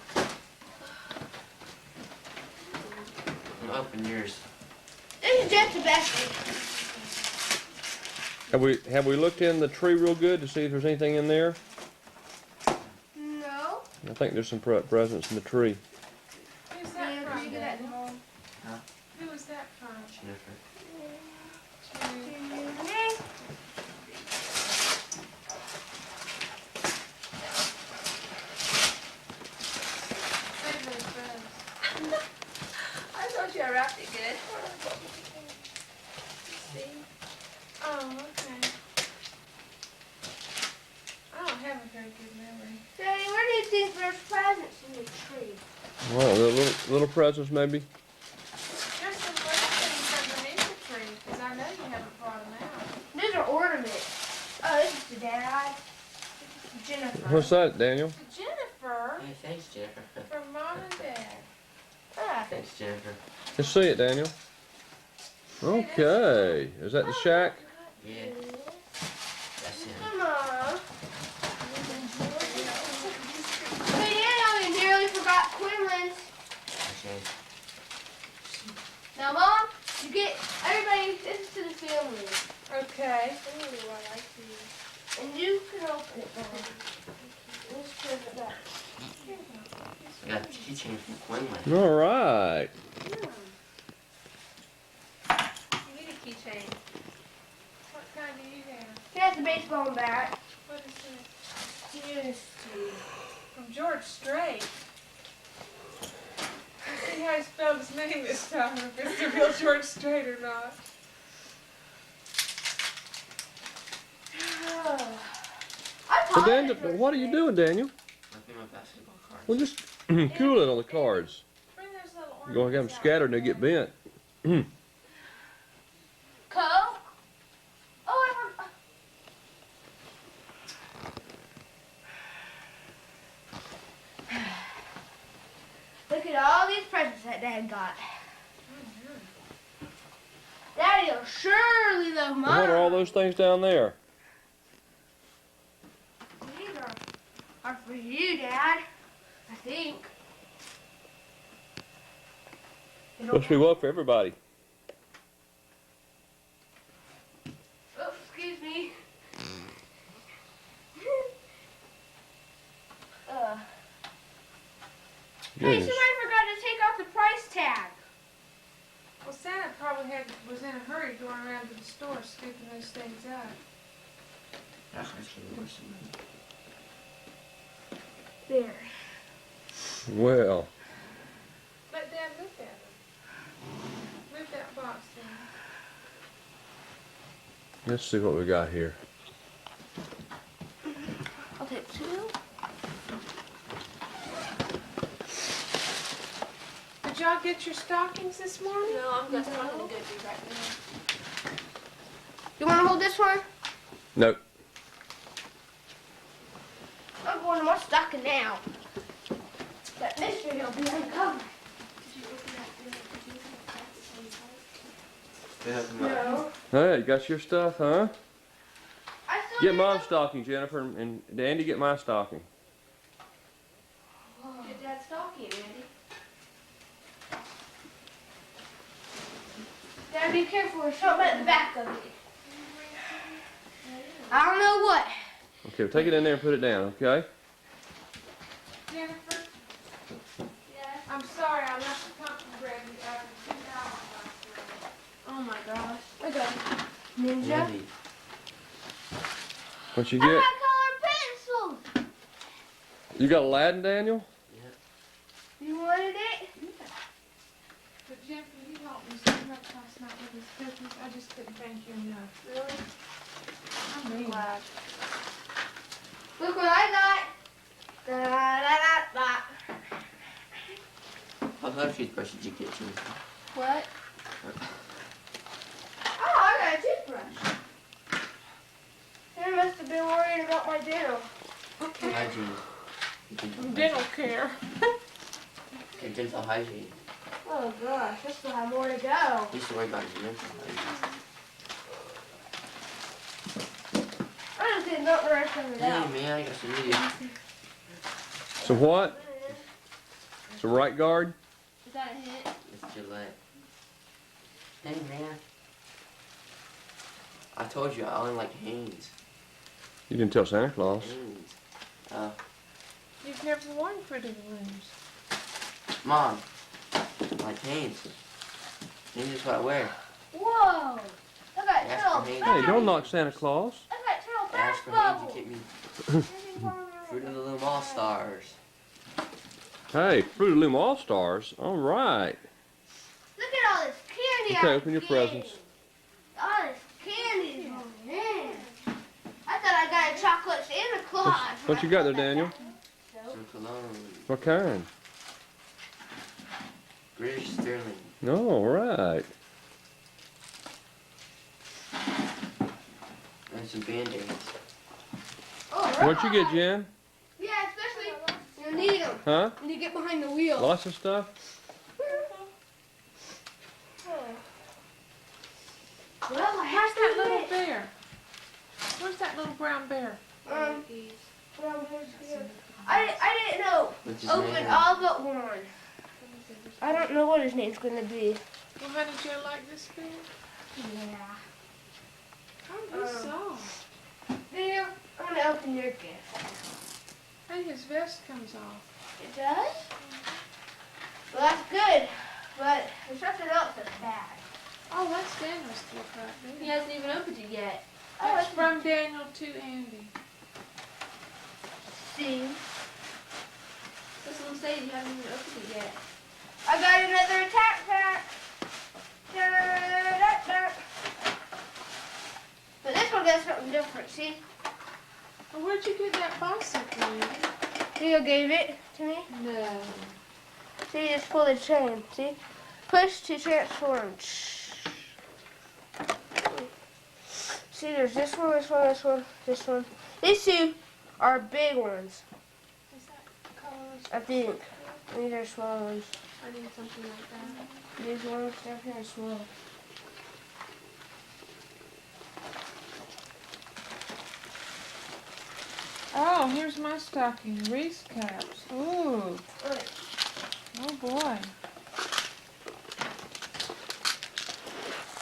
Open yours. This is just the best thing. Have we looked in the tree real good to see if there's anything in there? No. I think there's some presents in the tree. Who's that Yeah, from, you get that Daniel? home. Huh? Who was that from? Jennifer. I told you I wrapped it good. Oh, okay. there's presents in the tree. Well, little presents maybe. There's some little things underneath the tree, because I know you haven't brought them out. These are ornaments. Oh, this is the dad. This is Jennifer. What's that, Daniel? Jennifer, Hey, thanks, Jennifer. from Mom and Dad. Ah, Thanks, Jennifer. Let's see it, Daniel. Okay. Is that the shack? Yeah. That's him. come on. Hey, Dad, I nearly forgot Quinlan's. Okay. Now, Mom, you get everybody. This is to the family. Okay. And you can open it, Mom. Let's put it back. I got a keychain from Quinlan. All right. You need a keychain. What kind do you have? He has a baseball bat. What is this? Yes. From George Strait. Let's see how he spelled his name this time, if it's the real George Strait or not. So Daniel, what are you doing, Daniel? Looking at my basketball cards. Well, just cool it on the cards. Bring those little You're going to have them scattered and they get bent. Coke? Oh, I Look at all these presents that Dad got. Daddy will surely love mine. What are all those things down there? These are for you, Dad. I think. Supposed to be what for everybody? Oh, excuse me. Hey, Goodness. somebody forgot to take off the price tag. Well, Santa probably was in a hurry going around to the store scooping those things up. There. Well, Let Dad look at them. Move that box down. let's see what we got here. I'll take two. Did y'all get your stockings this morning? No, I'm not gonna go do right now. You wanna hold this one? Nope. I'm going to my stocking now. That mystery will be uncovered. No. Hey, you got your stuff, huh? I still Get need Mom's stocking, Jennifer, and Andy, get my stocking. Get Dad's stocking, Andy. Dad, be careful. There's something at the back of it. I don't know what. Okay, well, take it in there and put it down, okay? Jennifer? Yes? I'm sorry, I left the pumpkin bread after 2 hours last night. Oh my gosh. Okay. Ninja. Andy. What you I get? got colored pencils. You got Aladdin, Daniel? You wanted it? But Jennifer, you helped me so much last night with these cookies. I just couldn't thank you enough. Really? I'm glad. Look what I got. Da, da, da, da. What color toothbrush did you get, Jennifer? What? Oh, I got a toothbrush. You must have been worried about my dental. Hygiene. Dental care. Your dental hygiene. Oh gosh, I still have more to go. You used to worry about your dental hygiene. I just did not the rest of it Hey, out. man, I got some media. So what? Some right guard? Is that a hit? It's Gillette. Hey, man. I told you I only like Hanes. You didn't tell Santa Claus. Hanes. You've never worn Fruit of the Looms. Mom, I like Hanes. Hanes is what I wear. Whoa! Look at Ask Turtle. for Hanes. Hey, don't knock Santa Claus. Look at Turtle Ask fast for Hanes bubble. to get me Fruit of the Loom All-Stars. Hey, Fruit of the Loom All-Stars. All right. Look at all this candy. Okay, I'm open your getting. presents. All this candy. Oh, man. I thought I got a chocolate Santa Claus. What you got there, Daniel? Some cologne. What kind? British Sterling. No, all right. And some Band-Aids. What'd you get, Jen? Yeah, especially you need them. Huh? When you get behind the wheel. Lots of stuff? Well, I have Where's to that little admit, bear? Where's that little brown bear? brown bear's here. I didn't know. What's his Open name? all but one. I don't know what his name's gonna be. Well, how did you like this bear? Yeah. Oh, he's soft. There, I'm gonna open your gift. Hey, his vest comes off. It does? Well, that's good. But there's something else that's bad. Oh, that's Daniel's gift right there. He hasn't even opened it yet. That's from Daniel to Andy. See? That's what I'm saying. You haven't even opened it yet. I got another attack pack. Da-da-da-da. But this one does something different. See? Well, where'd you get that bicycle, Andy? Leo gave it to me. No. See, just pull the chain. See? Push to transform. See, there's this one, this one, this one, this one. These two are big ones, Is that colors? I think. These are small ones. I need something like that. These ones, they're very small. Oh, here's my stocking. Reese caps. Ooh. Oh boy.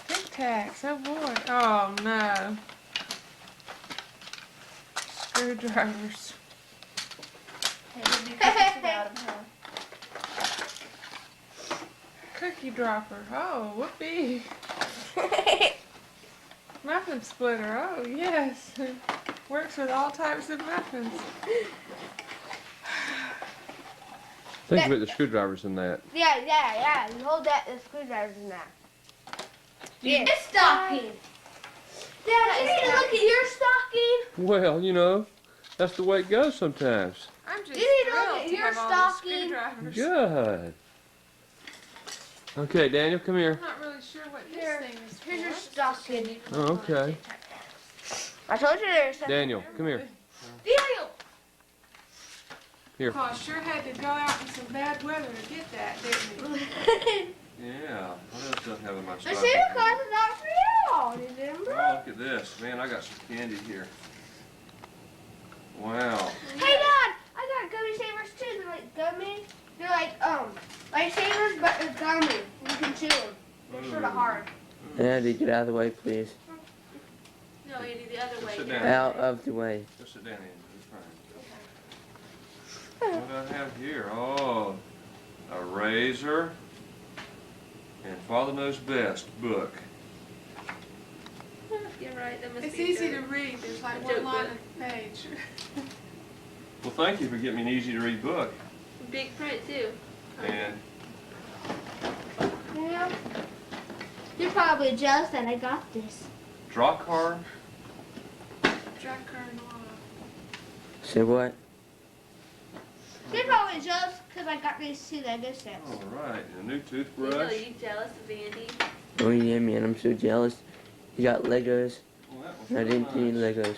Tic Tacs. Oh boy. Oh no. Screwdrivers. Cookie dropper. Oh, whoopee. Muffin splitter. Oh yes. Works with all types of muffins. Think of it, the screwdriver's in that. Yeah. You hold that, the screwdriver's in that. Yeah. This stocking. Dad, you need to look at your stocking. Well, you know, that's the way it goes sometimes. I'm just You need to look thrilled at to your have all these stocking. screwdrivers. Good. Okay, Daniel, come here. I'm not really sure what this Here. thing is for. Here's your stocking. Oh, okay. I told you there's something. Daniel, come here. Daniel! Here. Oh, sure had to go out in some bad weather to get that, didn't we? Yeah. What else do I have in my The stocking? Santa Claus is out for you, remember? Oh, look at this. Man, I got some candy here. Wow. Hey, Dad! I got gummy savers too. They're like gummy. They're like savers, but they're gummy. You can chew them. They're sort of hard. Andy, get out of the way, please. No, Andy, the other way. Sit down. Out of the way. Just sit down, Andy. It's fine. What do I have here? Oh, a razor and Father Knows Best book. You're right. That must It's be easy good. to read. There's like Joke one line book. a page. Well, thank you for getting me an easy-to-read book. Big print too. And Yeah. You're probably jealous that I got this. Drakkar. Drakkar Noir. Say what? You're probably jealous because I got these two Lego sets. All right, and a new toothbrush. you jealous of Andy? Oh yeah, man, I'm so jealous. You got Legos. Well, that was I real didn't need nice. Legos.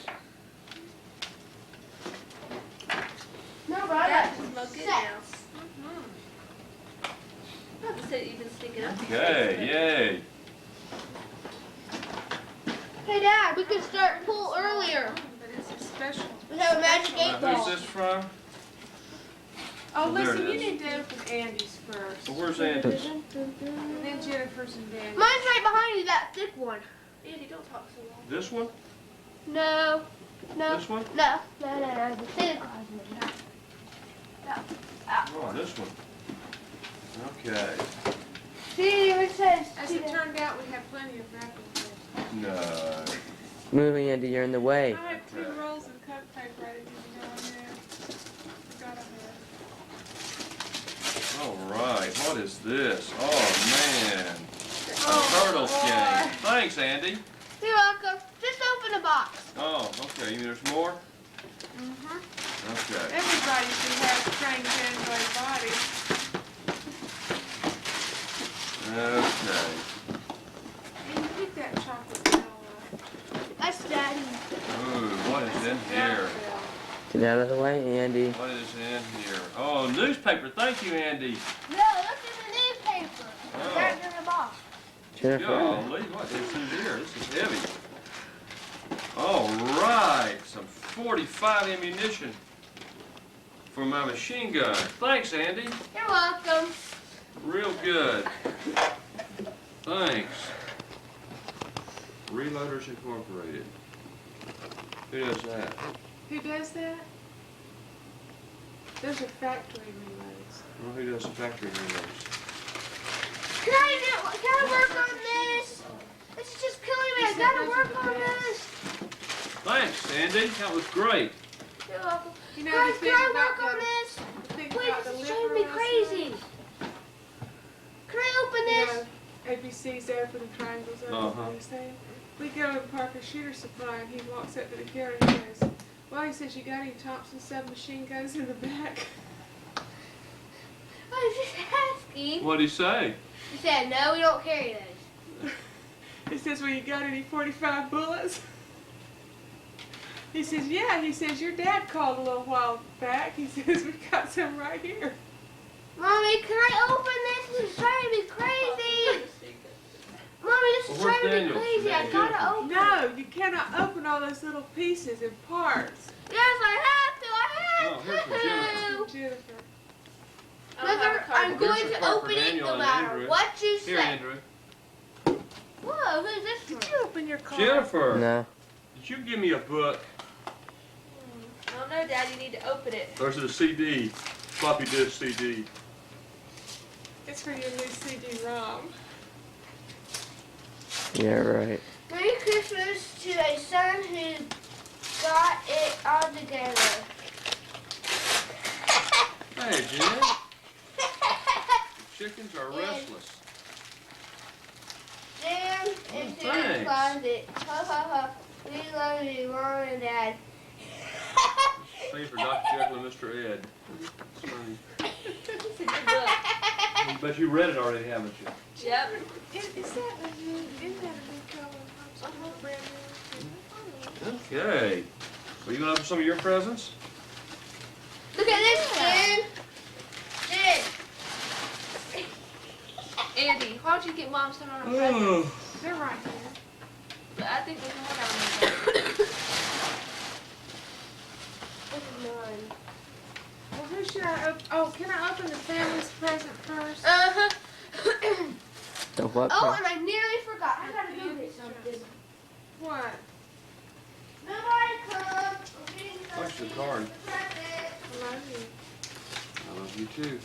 No, but I got Mm-hmm. sets. Okay, yay. Hey, Dad, we could start pool earlier. But it's a special. We have a magic 8 Now, who's ball. this from? Oh, There listen, it you is. need to open Andy's first. Well, where's Andy's? And then Jennifer's and Danny's. Mine's right behind you, that thick one. Andy, don't talk so loud. This one? No. No. This one? No. The Santa Claus one. Oh, this one. Okay. See, it says. As it turned out, we have plenty of wrapping paper. No. Move, Andy, you're in the way. I have 2 rolls of cut paper ready to go in there. Forgot I had. All right, what is this? Oh, man. A turtle skin. Thanks, Andy. You're welcome. Just open the box. Oh, okay. You mean there's more? Mm-hmm. Okay. Everybody should have trained Android body. Okay. And you pick that chocolate vanilla. That's Daddy. Ooh, what is in here? Get out of the way, Andy. What is in here? Oh, newspaper. Thank you, Andy. No, look in the newspaper. Oh. Right in the box. Jennifer. Golly, what is in here? This is heavy. All right, some 45 ammunition for my machine gun. Thanks, Andy. You're welcome. Real good. Thanks. Reloaders Incorporated. Who does that? Who does that? Those are factory reloads. Well, who does the factory reloads? Can I work on this? This is just killing me. I gotta work on this. Thanks, Andy. That was great. You're welcome. You know, Guys, the can thing I about work on the- this? the thing Wait, about this the is driving me liver crazy. Can I open this? ABCs there for the triangles. Uh-huh. We go to Parker Shooter Supply and he walks up to the counter and he goes, well, he says, you got any Thompson submachine guns in the back? I was just asking. What'd he say? He said, no, we don't carry those. He says, well, you got any 45 bullets? He says, yeah. He says, your dad called a little while back. He says, we've got some right here. Mommy, can I open this? This is driving me crazy. Mommy, this is Well, where's driving me Daniel? crazy. I gotta open. No, you cannot open all those little pieces and parts. Yes, I have to. Oh, here's from Jennifer. Jennifer. Mother, I'm Here's going the to part for open it Daniel no and matter Andrew. what you Here, say. Andrew. Whoa, who's this Did for? you open your car? Jennifer. No. Did you give me a book? Oh no, Dad, you need to open it. Or is it a CD? Floppy disk CD. It's for your new CD-ROM. Yeah, right. Merry Christmas to a son who got it all together. Hey, Jen. The chickens are restless. Down into the thanks. closet. Ha ha ha. We love you, Mom and Dad. Things for Dr. Jekyll and Mr. Ed. It's funny. It's a good book. But you read it already, haven't you? Yep. Is that a new, isn't that a new color? Brand new? Okay. Are you going to open some of your presents? Look at this, Jen. Jen. Andy, why don't you get Mom some of her presents? Oh. They're right here. But I think there's more down there. This is mine. Well, who should I open? Oh, can I open the family's present first? Uh-huh. The what? Oh, and I nearly forgot. I gotta go get something. What? Nobody come. We're getting Watch the something. card. I love you. I love you too.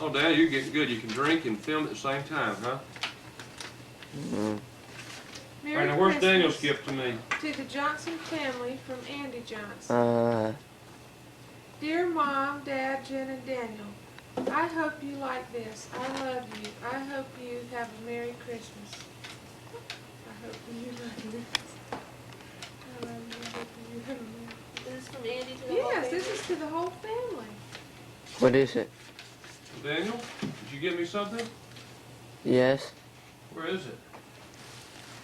Oh, Dad, you're getting good. You can drink and film at the same time, huh? Mm. All Merry right, now where's Christmas Daniel's gift to me? to the Johnson family from Andy Johnson. Dear Mom, Dad, Jen, and Daniel, I hope you like this. I love you. I hope you have a Merry Christmas. I hope you like this. I love you. I hope you have a Merry This is from Andy to the whole Yes, family. this is to the whole family. What is it? Daniel, did you get me something? Yes. Where is it?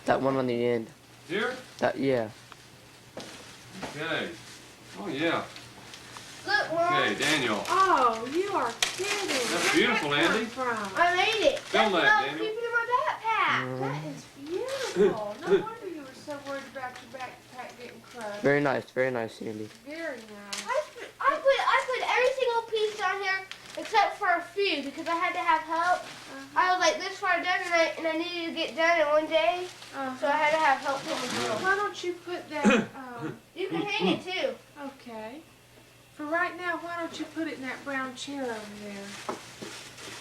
That one on the end. Here? That, yeah. Okay. Oh, yeah. Look, Mom. Okay, Daniel. Oh, you are kidding. That's Where'd beautiful, that come Andy. from? I made it. Film That's that, what I was Daniel. keeping in my backpack. That is beautiful. No wonder you were so worried about your backpack getting crushed. Very nice, Andy. Very nice. I put every single piece down here except for a few because I had to have help. I was like this far done and I needed to get done in one day, so I had to have help from the girl. Why don't you put that, You can hang it too. okay. For right now, why don't you put it in that brown chair over there?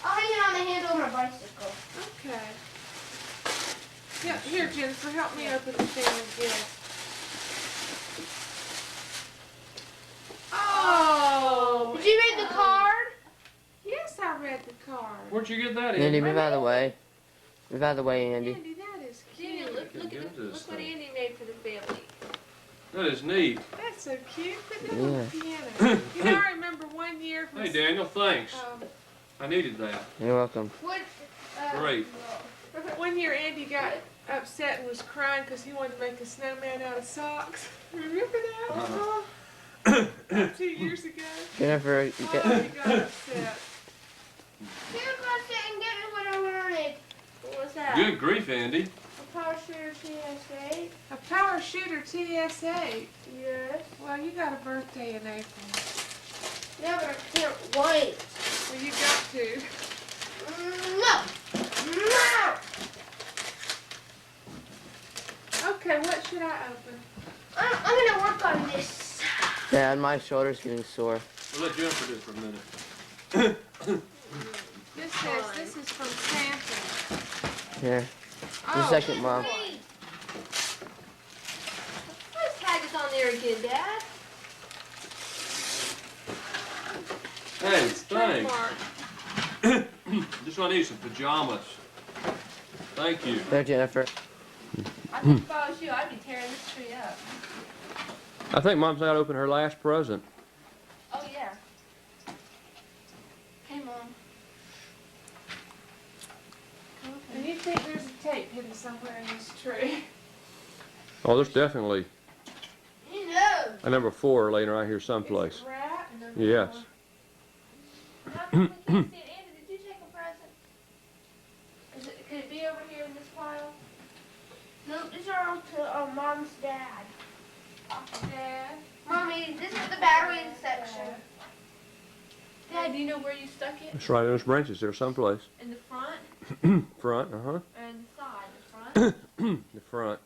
I'll hang it on the handle of my bicycle. Okay. Yeah, here, Jennifer, help me open the family gift. Oh! Did you read the card? Yes, I read the card. Where'd you get that, Andy, Andy? move out of the way. Move out of the way, Andy. Andy, that is Daniel, cute. look Look what at this Andy thing. made for the family. That is neat. That's so cute. Put that on the piano. You know, I remember one year. Hey, Daniel, thanks. I needed that. You're welcome. What? Great. One year Andy got upset and was crying because he wanted to make a snowman out of socks. Remember that? 2 years ago. Jennifer, you Oh, get. he got upset. Here, go sit and get me what I wanted. What was that? Good grief, Andy. A power shooter TS8. A power shooter TS8. Yes. Well, you got a birthday in April. Yeah, but I can't wait. Well, you got to. No. No. Okay, what should I open? I'm gonna work on this. Dad, my shoulder's getting sore. We'll let Jennifer do it for a minute. This says this is from Santa. Here. Just a second, Mom. What tag is on there again, Dad? Hey, thanks. Trademark. Just want to need some pajamas. Thank you. There, Jennifer. I think if I was you, I'd be tearing this tree up. I think Mom's got to open her last present. Oh, yeah. Hey, Mom. And you think there's a tape hidden somewhere in this tree? Oh, there's definitely You know. a number 4 laying around here someplace. Is it rat? Yes. We can't see it. Andy, did you take a present? Could it be over here in this pile? No, these are all to Mom's dad. Dad? Mommy, this is the battery section. Dad, do you know where you stuck it? It's right in those branches there someplace. In the front Front, uh-huh. or in the side? The front? The front.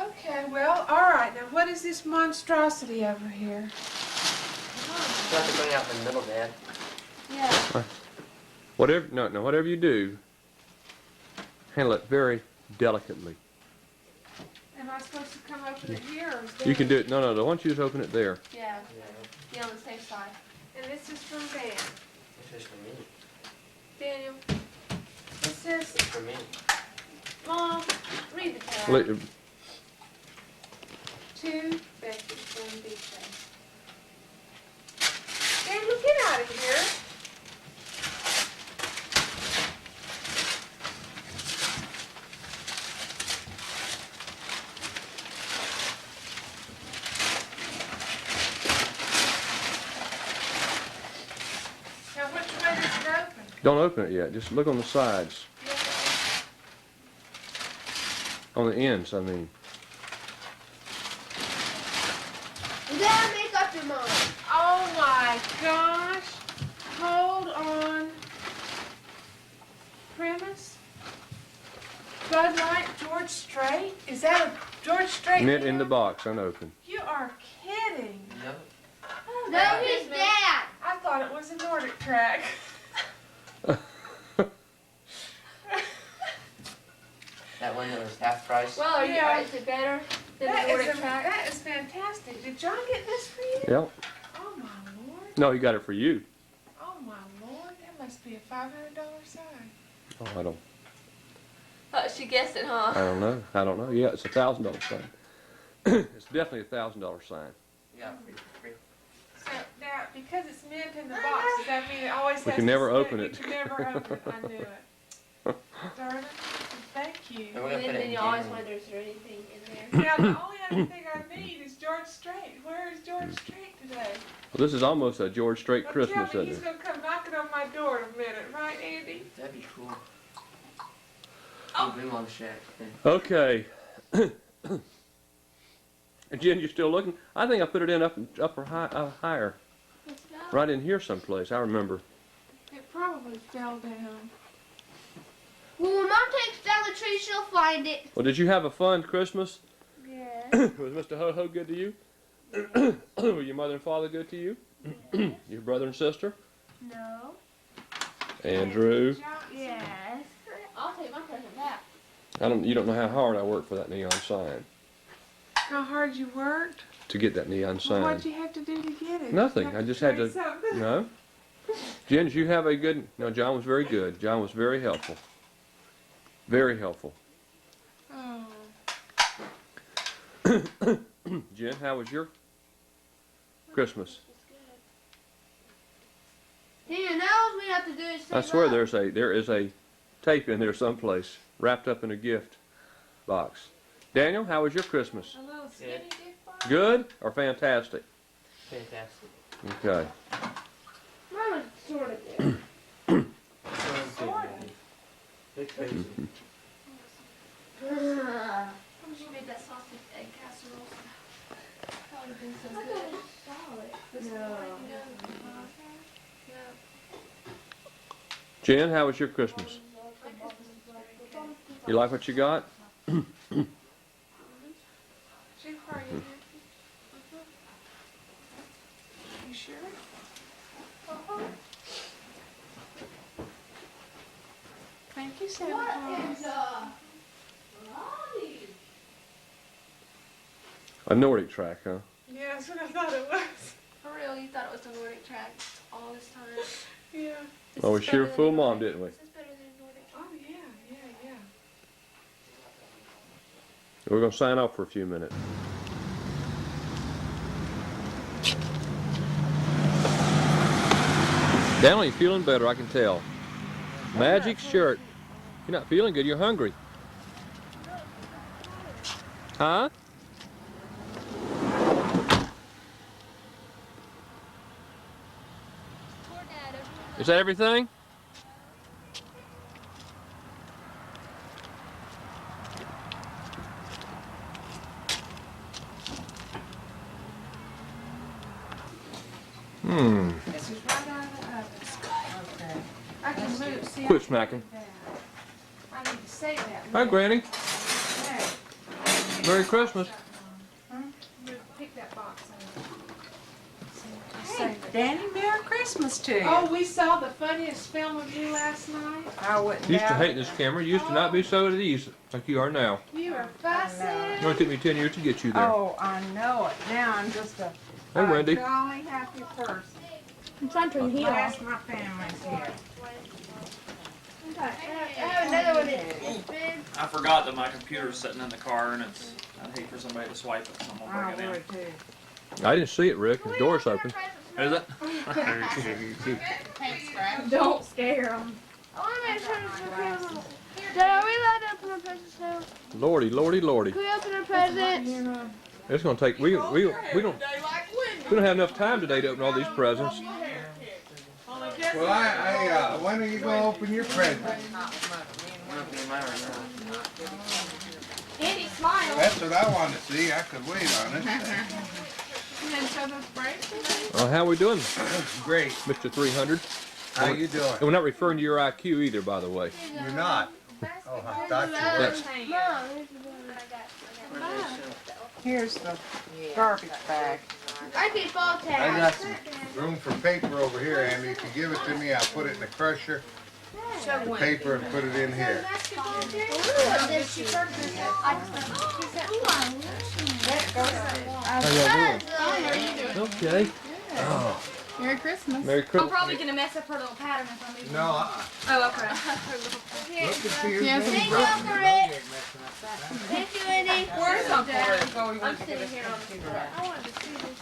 Okay, well, all right. Now, what is this monstrosity over here? You have to bring it out in the middle, Dad. Yeah. Whatever, no, whatever you do, handle it very delicately. Am I supposed to come open it here, or is there? You can do it, no, why don't you just open it there? Yeah. Be on the safe side. And this is from Dan. This is for me. Daniel. It says, It's for me. Mom, read the tag. Let- to Becky from BJ. Daniel, get out of here. Now, which way does it open? Don't open it yet, just look on the sides. On the ends, I mean. You gotta make up your mind. Oh my gosh. Hold on. Premise? Bud Light, George Strait? Is that a George Strait? Knit in beer? the box, unopened. You are kidding. Yep. Oh, No, my he's goodness. dad. I thought it was a Nordic track. That one that was half price. Well, are Yeah. is it better than That the Nordic is, track? that is fantastic. Did John get this for you? Yep. Oh my lord. No, he got it for you. Oh my lord. That must be a $500 sign. Oh, I don't She guessed it, huh? I don't know. Yeah, it's $1,000 sign. It's definitely $1,000 sign. Yeah, free. So now, because it's mint in the box, does that mean it always We has can to never sit? open You it. can never open it. I knew it. Darling, thank you. And we're gonna And put it then in you always January. wonder, is there anything in there? Now, the only other thing I need is George Strait. Where is George Strait today? Well, this is almost a George Strait Well, Christmas, tell me isn't he's it? going to come knocking on my door in a minute, right, Andy? That'd be cool. Oh. Bring on shack. Okay. And Jen, you still looking? I think I put it in higher. What's that? Right in here someplace, I remember. It probably fell down. Well, when Mom takes down the tree, she'll find it. Well, did you have a fun Christmas? Yes. Was Mr. Ho-Ho good to you? Were your mother and father good to you? Your brother and sister? No. Andrew? Yes. I'll take my present back. You don't know how hard I worked for that neon sign. How hard you worked? to get that neon Well, sign. what'd you have to do to get it? Nothing. You have I just had trade to. something? No. Jen, did you have a good? No, John was very good. John was very helpful. Very helpful. Oh. Jen, how was your Christmas? Daniel, now all we have to do is I save swear up. there is a tape in there someplace wrapped up in a gift box. Daniel, how was your Christmas? A little skinny gift box? Good or fantastic? Fantastic. Okay. Mine was sort of good. Big crazy. I wish you made that sausage egg casserole. That would have been so good. Jen, how was your Christmas? You like what you got? Too far, you You sure? Thank you, Santa Claus. A Nordic track, huh? Yeah, that's what I thought it was. For real, you thought it was the Nordic track all this time. Yeah. Well, we sure fooled Mom, didn't we? This is better than Nordic. Oh, yeah. We're going to sign off for a few minutes. Daniel, you feeling better, I can tell. Magic shirt. You're not feeling good, you're hungry. Huh? Is that everything? This is right out of the oven. Okay. I can move. See, Quit smacking. I need to save that. Hi, Granny. Hey, Merry Christmas. pick that box up. Hey, Danny, Merry Christmas to you. Oh, we saw the funniest film of you last night. I wouldn't Used to doubt hate it. this camera. Used to not be so at ease like you are now. You are fussy. It only took me 10 years to get you there. Oh, I know it. Now I'm just a Hey, Wendy. jolly happy person. I'm trying to turn the heat Glad off. my family's here. I have another one. It's big. I forgot that my computer's sitting in the car, and I'd hate for somebody to swipe it, so I'm gonna I bring it would too. I didn't see it, Rick. The door's open. in. Is it? Don't scare them. I want to make sure it's okay. Dad, are we allowed to open our presents now? Lordy, lordy, lordy. Can we open our presents? It's gonna take. We don't have enough time today to open all these presents. Well, when are you going to open your present? Andy, smile. That's what I wanted to see. I could wait on it. And then show those bracelets. How we doing, Great. Mr. 300? How you doing? And we're not referring to your IQ either, by the way. You're not. Oh, I thought you were. That's, Here's the garbage bag. I keep all I tags. got some room for paper over here, Andy. If you give it to me, I'll put it in the crusher. The paper and put it in here. okay. Merry Christmas. Merry I'm Christmas. probably gonna mess up her little pattern if I leave. No, Oh, okay. look and see who's Yes, getting Thank you, broken. Uncle Rick. Thank you, Andy. Where's Uncle Rick? I'm sitting here on the floor. I wanted to see this.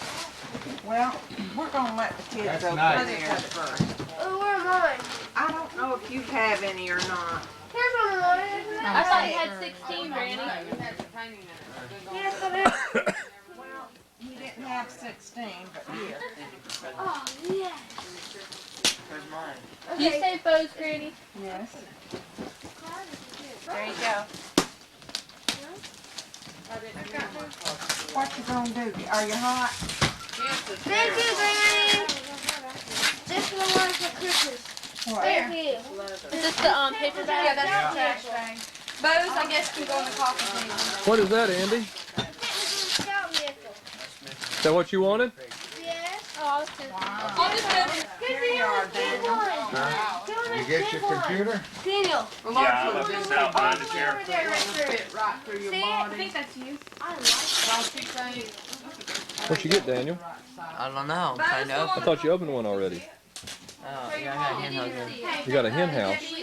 Well, we're gonna let the kids That's open nice. theirs first. Oh, where am I? I don't know if you have any or not. Here's one of mine, isn't it? I thought you had 16, Granny. Yes, I do. Well, you didn't have 16, but here. Oh, yes. Where's mine? You say bows, Granny? Yes. There you go. What you gonna do? Are you hot? Thank you, Granny. This one was for Christmas. What? Thank you. Is this the paper bag? Yeah, that's the trash bag. Bows, I guess, can go in the coffee table. What is that, Andy? It was a scout vehicle. Is that what you wanted? Yes. Oh, I'll just I'll just go. Good for you, big one. You get your computer? Daniel. Yeah, I left this out behind the chair. Over there, right through. Fit right through your See, I body. think that's you. I like it. What'd you get, Daniel? I don't know. I'm trying to I open. thought you opened one already. Oh, yeah, I got a handheld game. You got a hen house.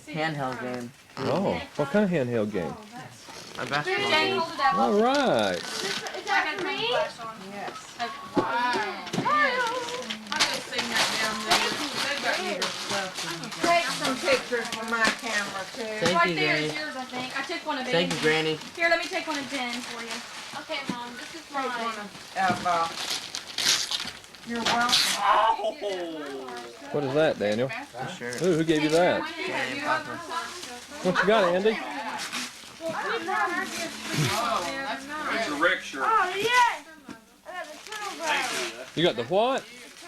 Handheld game. Oh, what kind of handheld game? A basketball game. All right. Is that for me? Yes. Take some pictures for my camera, too. Thank Right you, there Granny. is yours, I think. I took one of Thank you, Granny. Here, let me take one of Jen's for you. Okay, Mom, this is Take mine. one of, you're welcome. What is that, Daniel? Sure. Ooh, who gave you that? Granny, Papa. What you got, Andy? It's a Rick shirt. Oh, yes! I got the turtle Thank dome. You got the what?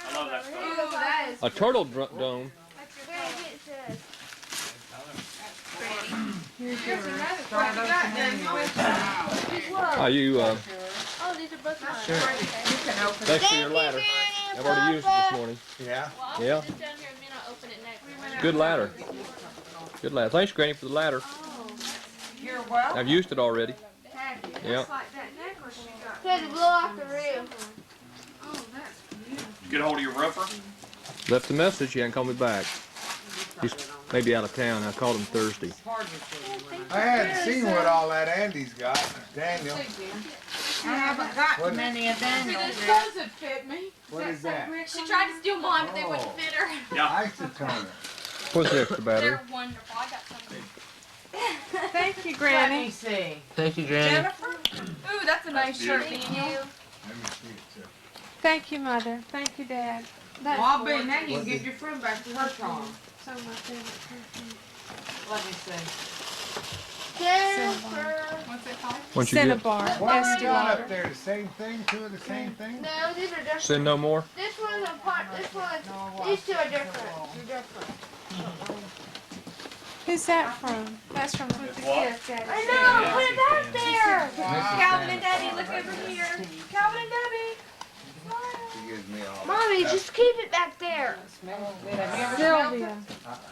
I love that stuff. Ooh, that is A turtle dome. Here's another. What you got, Daniel? Are you, Oh, these are both mine. Sure. You can open thanks it. for your ladder. I've already used it this morning. Yeah. Yeah. This down here, and then I'll open it next. Good ladder. Good ladder. Thanks, Granny, for the ladder. You're welcome. I've used it already. Yeah. Just like that necklace you got. You had to blow off the roof. Oh, that's beautiful. Get a hold of your roofer. Left a message. He hasn't called me back. He's maybe out of town. I called him Thursday. I hadn't seen what all that Andy's got. Daniel. I haven't got What- many of Daniel's This yet. doesn't fit me. What is that? She tried to steal mine, but they wouldn't fit her. Isotoner. What's the extra battery? They're wonderful. I got some. Thank you, Let Granny. me see. Thank you, Granny. Jennifer? Ooh, that's a nice shirt, Daniel. Let me see it, too. Thank you, Mother. Thank you, Dad. Well, I'll be, now you can give your friend back to her car. So much favorite Let me see. Jennifer. What's it called? What'd you get? Cinnabar. What have we Estee got Lauder. up there? The same thing? Two of the same thing? No, these are different. Send no more? This one's a part. This one. These two are different. They're different. Who's that from? That's from the gift, Daddy. I know. Put it back there. Calvin and Daddy, look over here. Calvin and Debbie. She gives me all Mommy, just keep it back there. Sylvia.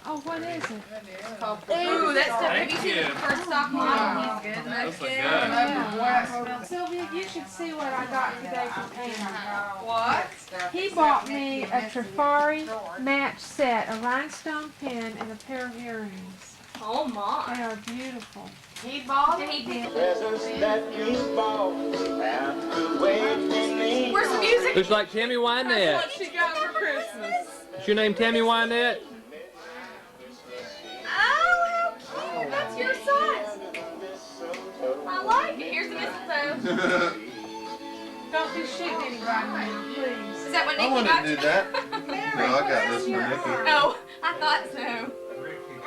Oh, what is it? Ooh, that stuff. Have you seen the first stock model? Good. That's good. Sylvia, you should see what I got today from Aaron. What? He bought me a Trifari match set, a rhinestone pin, and a pair of earrings. Oh my. They are beautiful. He bought it? He did. Where's the music? Looks like Tammy Wynette. What she got for Christmas? Is your name Tammy Wynette? Oh, how cute. That's your size. I like it. Here's the mistletoe. Don't be shooting anybody now, please. Is that what I Nikki wanted got to you? do that. No, I got this for Nikki. Oh, I thought so.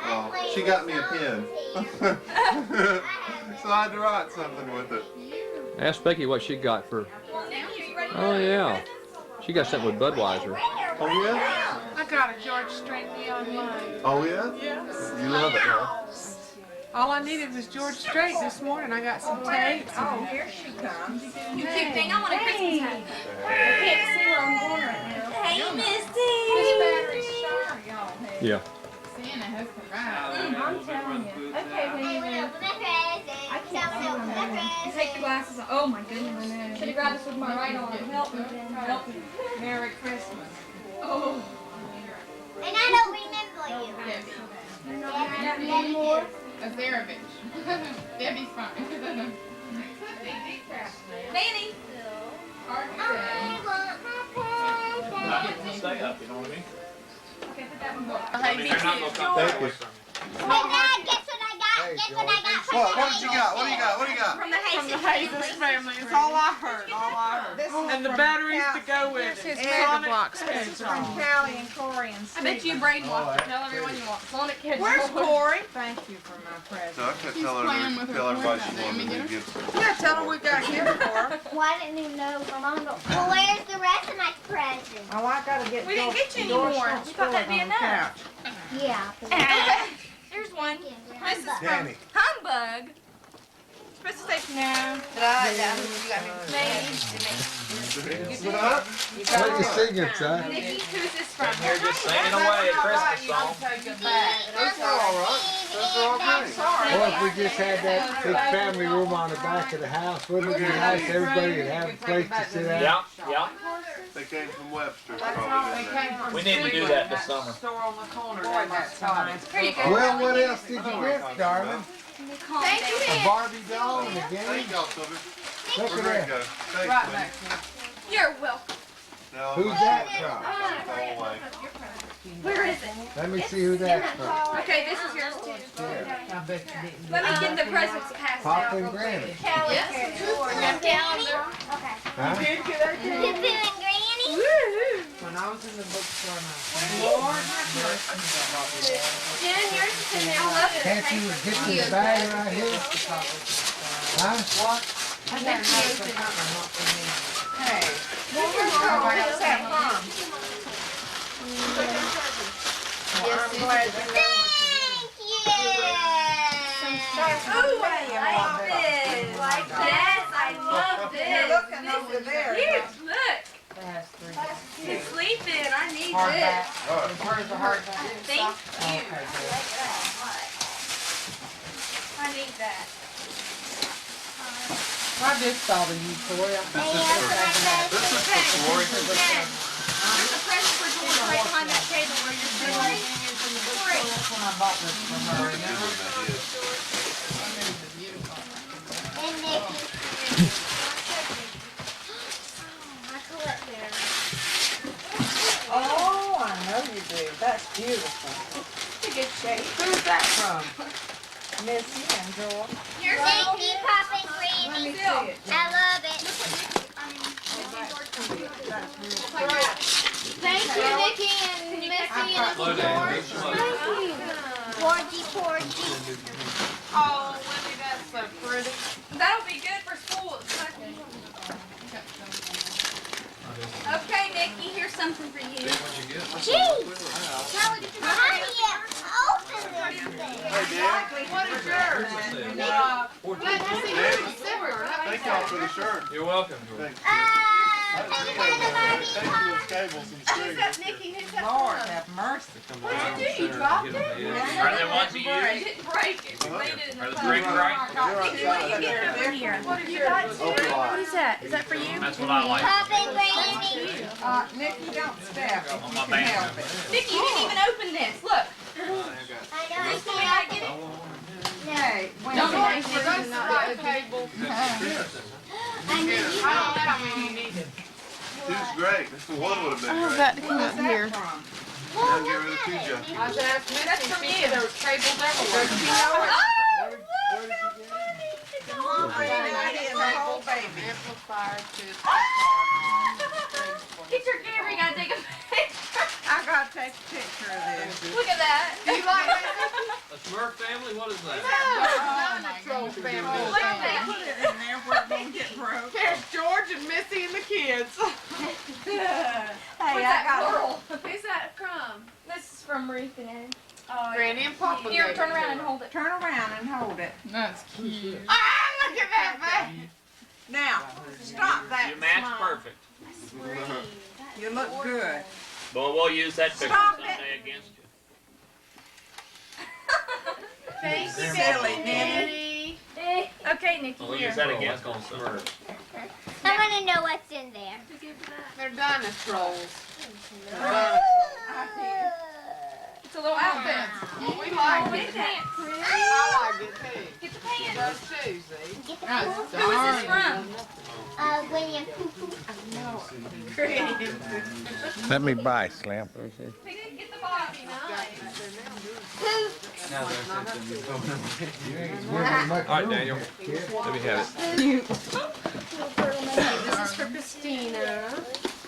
Oh, she got me a pen. So I had to write something with it. Ask Becky what she got for. Well, Nikki, are you ready for Oh, yeah. She got something with Budweiser. Oh, yeah? I got a George Strait neon light. Oh, yeah? Yes. You love it, huh? All I needed was George Strait this morning. I got some tape. Oh, here she comes. You cute thing. I want a Christmas hat. I can't see where I'm going right now. Hey, Misty. This battery's sharp, y'all. Yeah. Santa has I'm telling you. Okay, baby. I can't see them now. Take the glasses off. Oh my goodness. Should have grabbed this with my right arm. Help me, Jen. Help me. Merry Christmas. Oh. And I don't remember you. One more. Azarevich. Debbie's fine. Nanny. I want my pen. Stay up, you know what I mean? Okay, put that one back. I mean, they're not gonna come Thank you. Hey, Dad, guess what I got? Guess what I got from What? What did you got? What do you got? What do you got? From the Hayes Hayes family. It's all I heard. All I heard. And the batteries to go with it. His Mega Bloks This is from Callie and Corey and I bet you Braden wants to tell everyone you want Sonic Hedgehog. Where's Corey? Thank you for my present. So I could tell everybody she wanted me to give. Yeah, tell her we got here for her. Well, I didn't even know my mom. Well, where's the rest of my presents? Oh, I gotta get. We didn't get you any more. We thought that'd be enough. Yeah. Here's one. This is from Danny. Humbug. supposed to say no. You got me. What are you singing, son? Nikki, who's this from? They're just singing away a Christmas song. Those are all right. Those are okay. Boy, if we just had that big family room on the back of the house, wouldn't it be nice? Everybody would have a place to sit at. Yeah, yeah. They came from Webster. We need to do that this summer. Store on the corner. Boy, that's nice. Here you go. Well, what else did you get, darling? Thank you, A Barbie doll and a game? Thank y'all, Sylvia. Look at Where'd it that. go? Thanks, Right buddy. back here. You're welcome. No, Who's that Where is it? from? Let me see who that's from. Okay, this is yours too. Let me get the presents passed Pop out and real quick. Granny. Yes. Calendar. Okay. Huh? Poo-poo and Granny. When I was in the bookstore, Jen, yours is in there. I love it. Can't you get this bag right here? Huh? I think hey, Where's that from? Yes, Ooh, I like this. Yes, I love this. You're looking over there. Huge, look. He's sleeping. I need this. Where's the hardback? Thank you. I need that. I just thought of you, Toya. This is for Lori. Jen, there's a present for George right behind that table where you're sitting. That's when I bought this from her. And Nikki. I collect there. Oh, I know you do. That's beautiful. It's a good shape. Who's that from? Missy and Joel. Thank you, Papa and Let me Granny. see it. I love it. Thank you, Nikki and Missy and Hello, Dan. George. Georgie, Porgy. Oh, Wendy, that's so pretty. That'll be good for school. Okay, Nikki, here's something for you. Jeez. How do you open this thing? Exactly. What is yours? Thank y'all for the shirt. You're welcome, George. Cables and Who's that, Nikki? Who's that Lord, for? have mercy. What'd you do? You dropped it? Are they ones you use? You didn't break it. You laid it in Are the the three right? Nikki, what do you get over here? What is yours? What is that? Is that for you? That's what I like. Papa and Granny. Nikki, don't step if On you my can band. help it. Nikki, you didn't even open this. Look. I know Nikki, may I get it? Hey, when Don't you break for it. those right table. I need I don't know how many you needed. Two's great. One would have been great. That come up here. I'll get rid of two, Jeff. I was asking Missy if she said there was tables everywhere. Does she know Oh, it? look how funny. It's all I did the whole baby. Get your camera. You gotta take a picture. I gotta take a picture of this. Look at that. Do you like that? A Smurf family? What is that? Troll family. Look at that. Put it in there where it won't get broke. There's George and Missy and the kids. What's that plural? Who's that from? This is from Ruth and Ed. Granny and Papa. Here, gave turn it around to and her. hold it. Turn around and hold it. That's cute. Ah, look at that baby. Now, stop that You match smile. perfect. You look good. But we'll use that picture Stop it. someday against you. Thank you, Silly Daddy. Okay, Nikki, We'll here. use that against on Smurf. I want to know what's in there. They're dinosaurs. It's a little outfit. Well, we like Look it. at that. I like it too. Get the pants. Those too, see? Get the That's poo-poo. Who is this from? William Poo-Poo. Let me buy, Slam. Get the box. All right, Daniel. Let me have it. This is for Christina.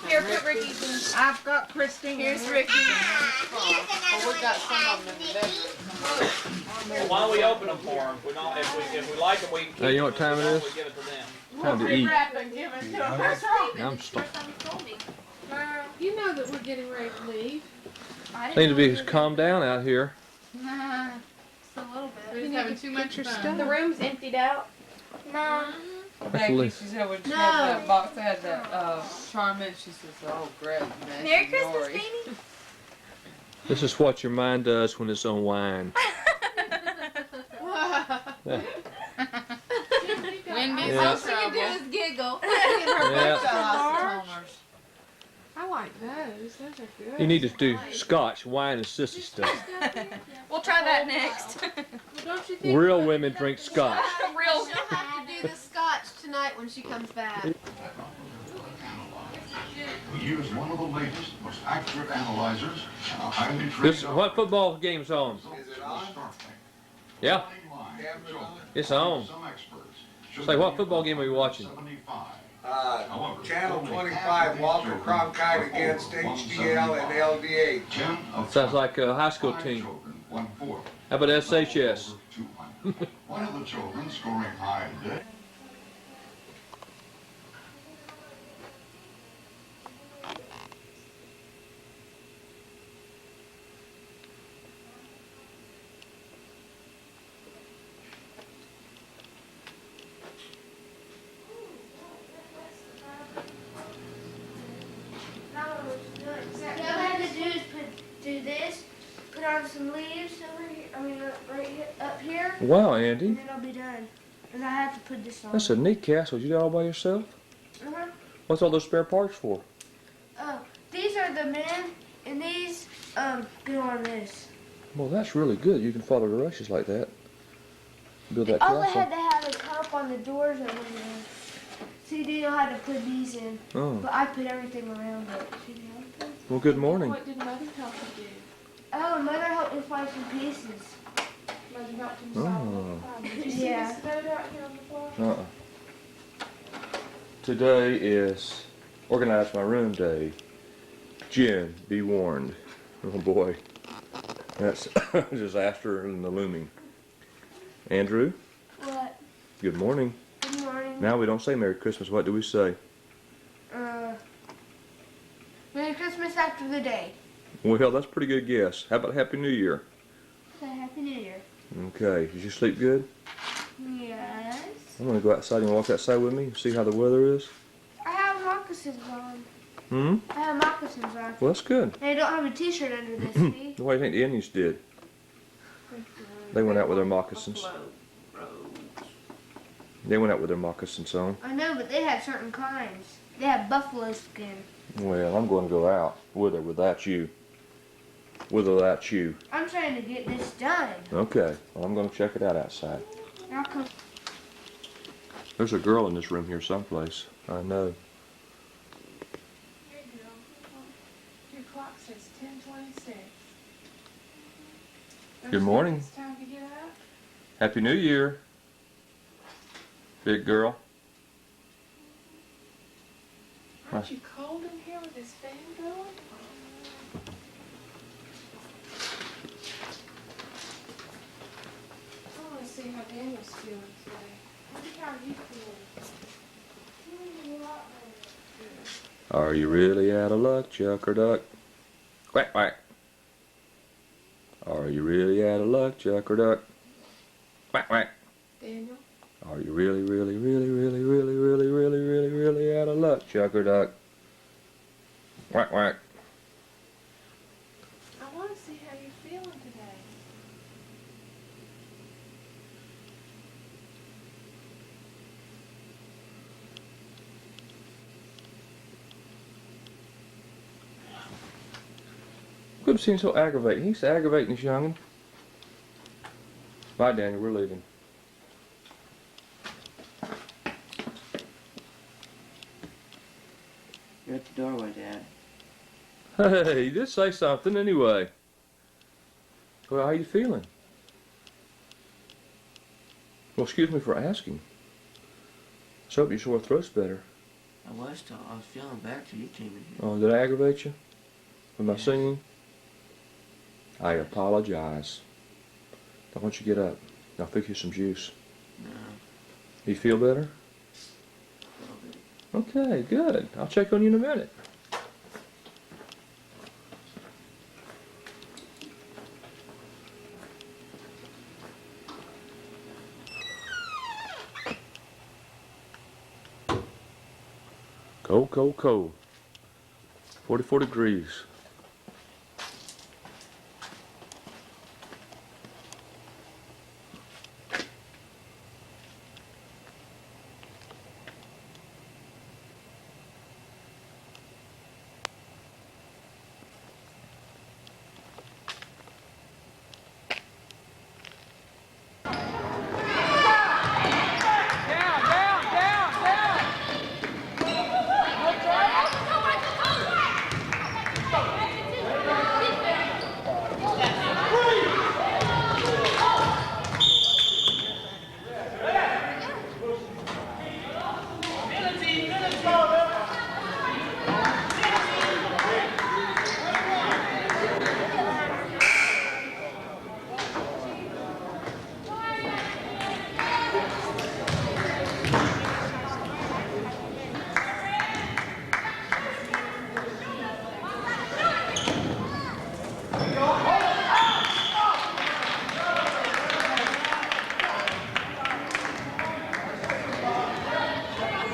Here, put Ricky's in. I've got Christine. Here's Ricky. Oh, we got some of them in the bedroom. Why don't we open them for them? If we like them, we can keep them. you know what time it is? We give it to them. Time to eat. Wrap and give it to them. What's wrong? I'm stuck. You know that we're getting ready to leave. Seems to be calmed down out here. Just a little bit. We're just having too much fun. The room's emptied out. No. Becky, she said when she No. had that box, had that Charmin, she says, oh, great. Merry Christmas, Beanie. This is what your mind does when it's on wine. Wendy's Yeah. all she can do is giggle. Yeah. I like those. Those are good. You need to do scotch, wine, and sissy stuff. We'll try that next. Don't you think? Real women drink scotch. Real. She'll have to do the scotch tonight when she comes back. We use one of the latest, most accurate analyzers and a highly trained... This, what football game's on? Is it on? Yeah, it's on. Say, what football game are you watching? Channel 25, Walter Cronkite against HDL and LDH. Sounds like a high school team. How about SHS? One of the children scoring high today. All I had to do is do this, put on some leaves over here, right here, up here. Wow, Andy. And then I'll be done. And I have to put this on. That's a neat castle. You did it all by yourself? Uh-huh. What's all those spare parts for? Oh, these are the men, and these, go on this. Well, that's really good. You can follow directions like that. Build that All I had castle. to have is help on the doors over there. See, they know how to put these in. Oh. But I put everything around it. See how I put? Well, good morning. What did Mother help you do? Oh, Mother helped me find some pieces. Mother helped him solve Oh. the problem. Did you see Yeah. this photo out here on the floor? Today is Organize My Room Day. Jen, be warned. Oh boy. That's a disaster in the looming. Andrew, What? good morning. Good morning. Now we don't say Merry Christmas. What do we say? Merry Christmas after the day. Well, that's a pretty good guess. How about Happy New Year? Say Happy New Year. Okay. Did you sleep good? Yes. I'm going to go outside and walk outside with me and see how the weather is. I have moccasins on. Hmm? I have moccasins on. Well, that's good. And I don't have a t-shirt under this, see? What do you think the Indians did? They went out with their moccasins. They went out with their moccasins on. I know, but they have certain kinds. They have buffalo skin. Well, I'm going to go out with or without you. With or without you. I'm trying to get this done. Okay. Well, I'm going to check it out outside. I'll come. There's a girl in this room here someplace. I know. Here you go. Your clock says 10:26. Good morning. It's time to get up. Happy New Year. Big girl. Aren't you cold in here with this fan going? I want to see how Daniel's feeling today. How are you feeling? Are you really out of luck, Chuck or Duck? Quack, quack. Are you really out of luck, Chuck or Duck? Quack, quack. Daniel? Are you really, really, really, really, really, really, really, really, really out of luck, Chuck or Duck? Quack, quack. I want to see how you're feeling today. Quit seems so aggravating. He's aggravating this youngin'. Bye, Daniel. We're leaving. You're at the doorway, Dad. Hey, you did say something anyway. Well, how you feeling? Well, excuse me for asking. So hope your sore throat's better. I was feeling better till you came in here. Oh, did I aggravate you with my singing? I apologize. Now, why don't you get up? I'll fix you some juice. No. You feel better? A little bit. Okay, good. I'll check on you in a minute. Cold, cold, cold. 44 degrees.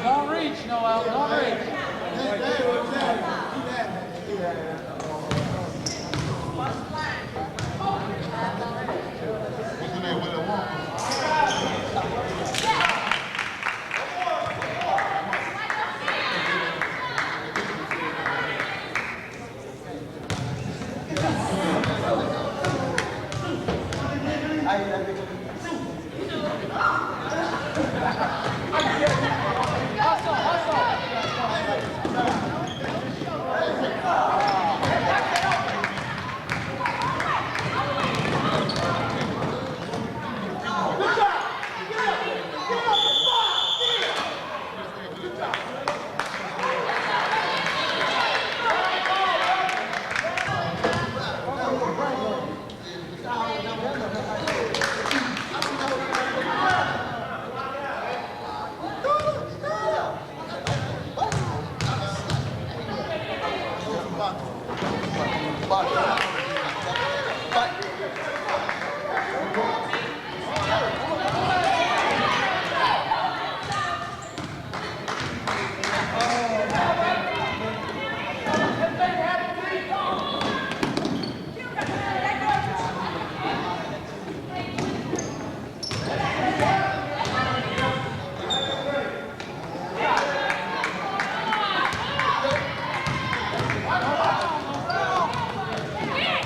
Don't reach, Noel, don't reach. Yeah.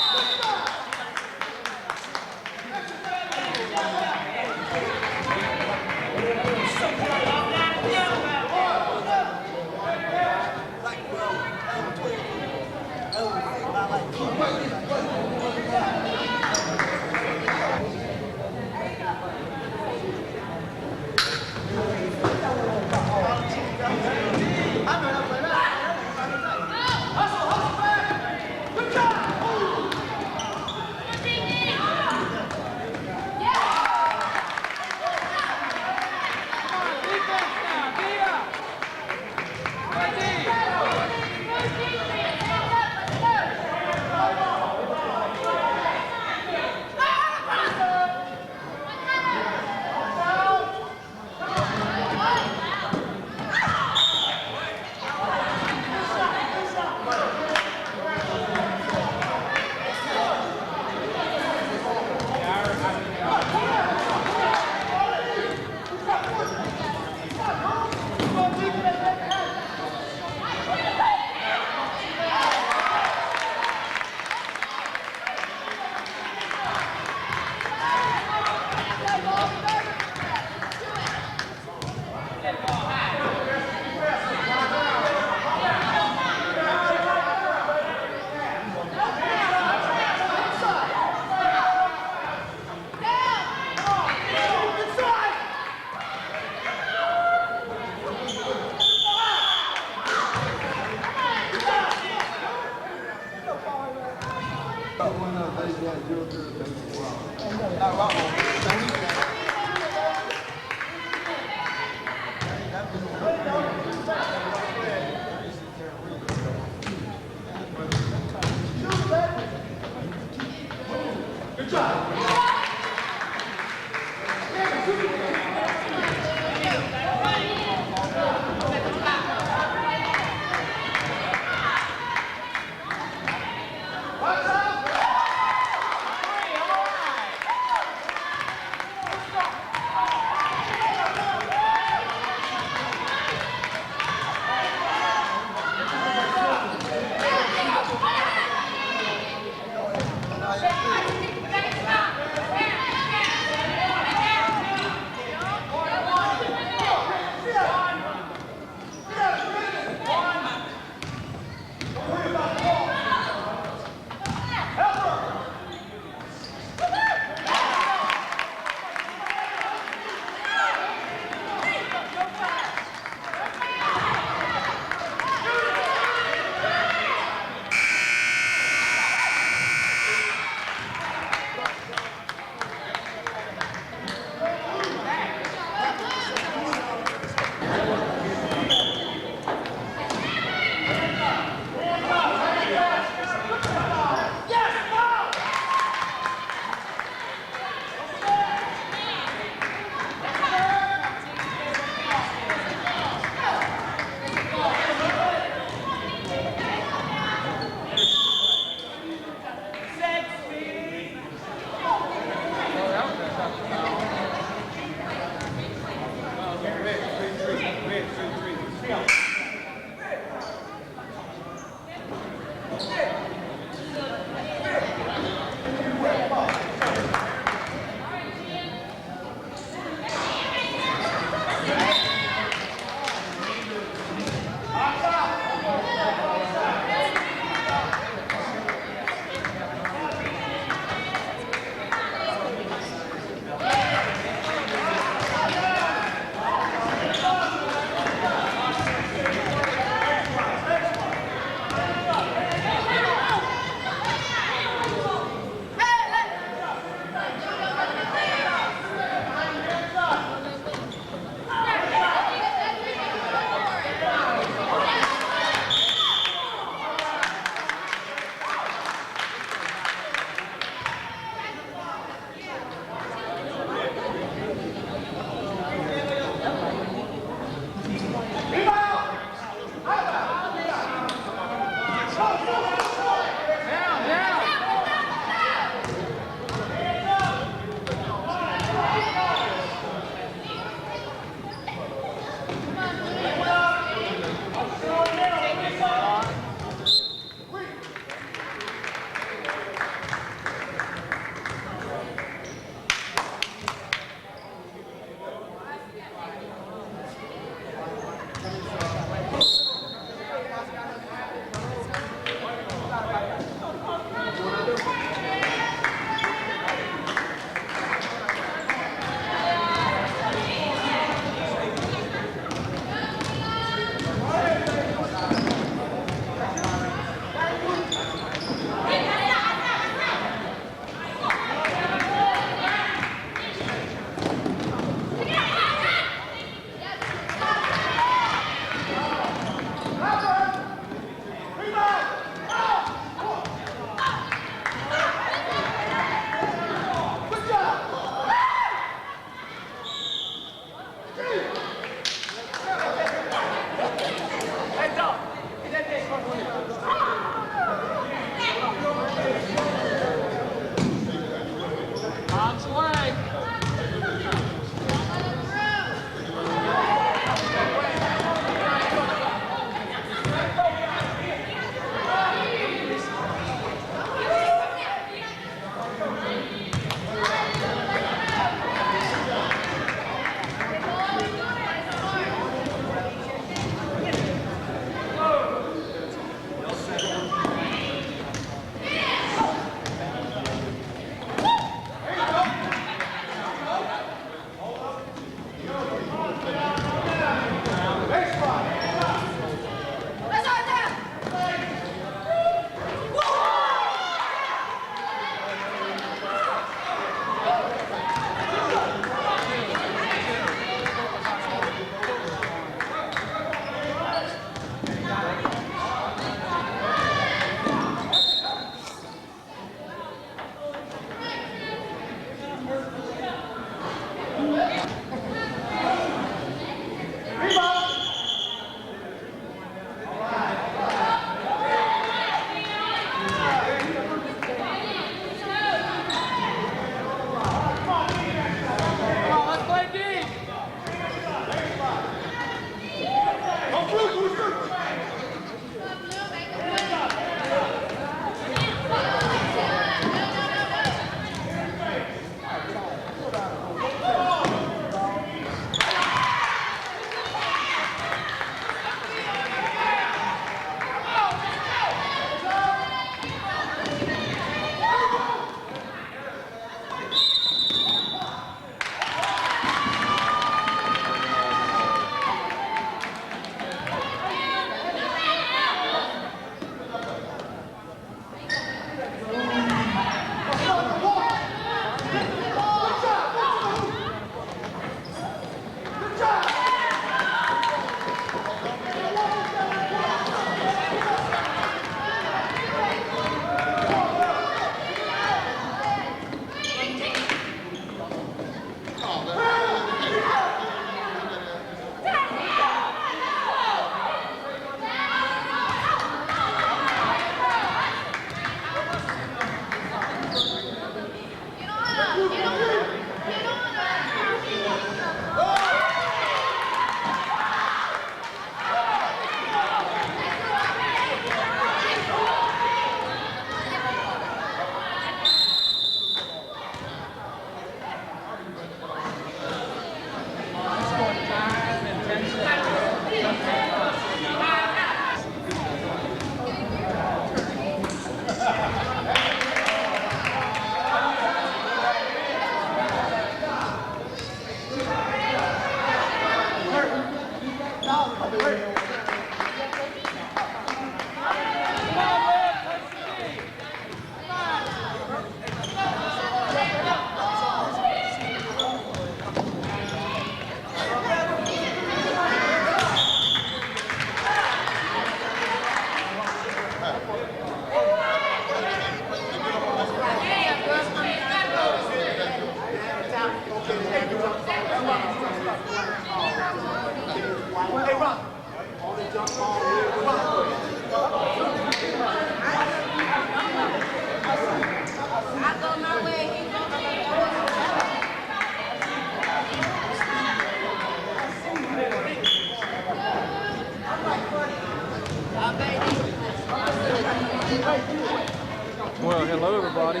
Well, hello everybody.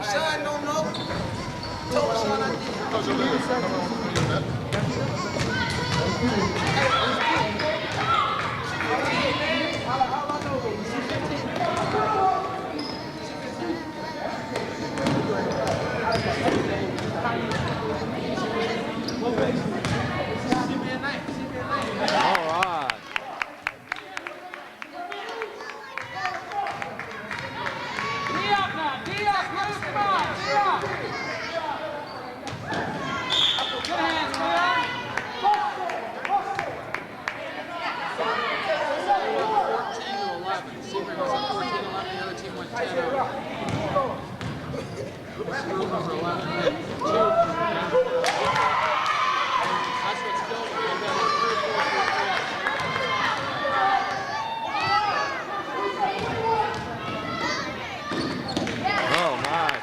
Son don't know. Told son I All right. Oh, nice.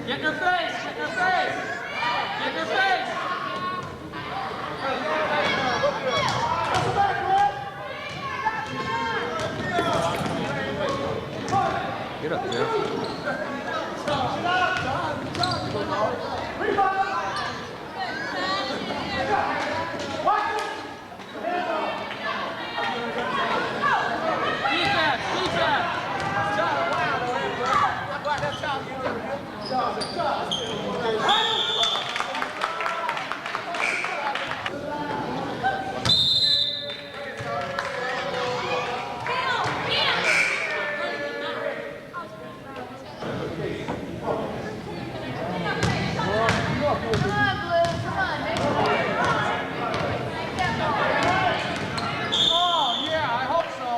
Get in her face! Get in her face! Get in her face! Get up, Jeff. Oh, yeah, I hope so.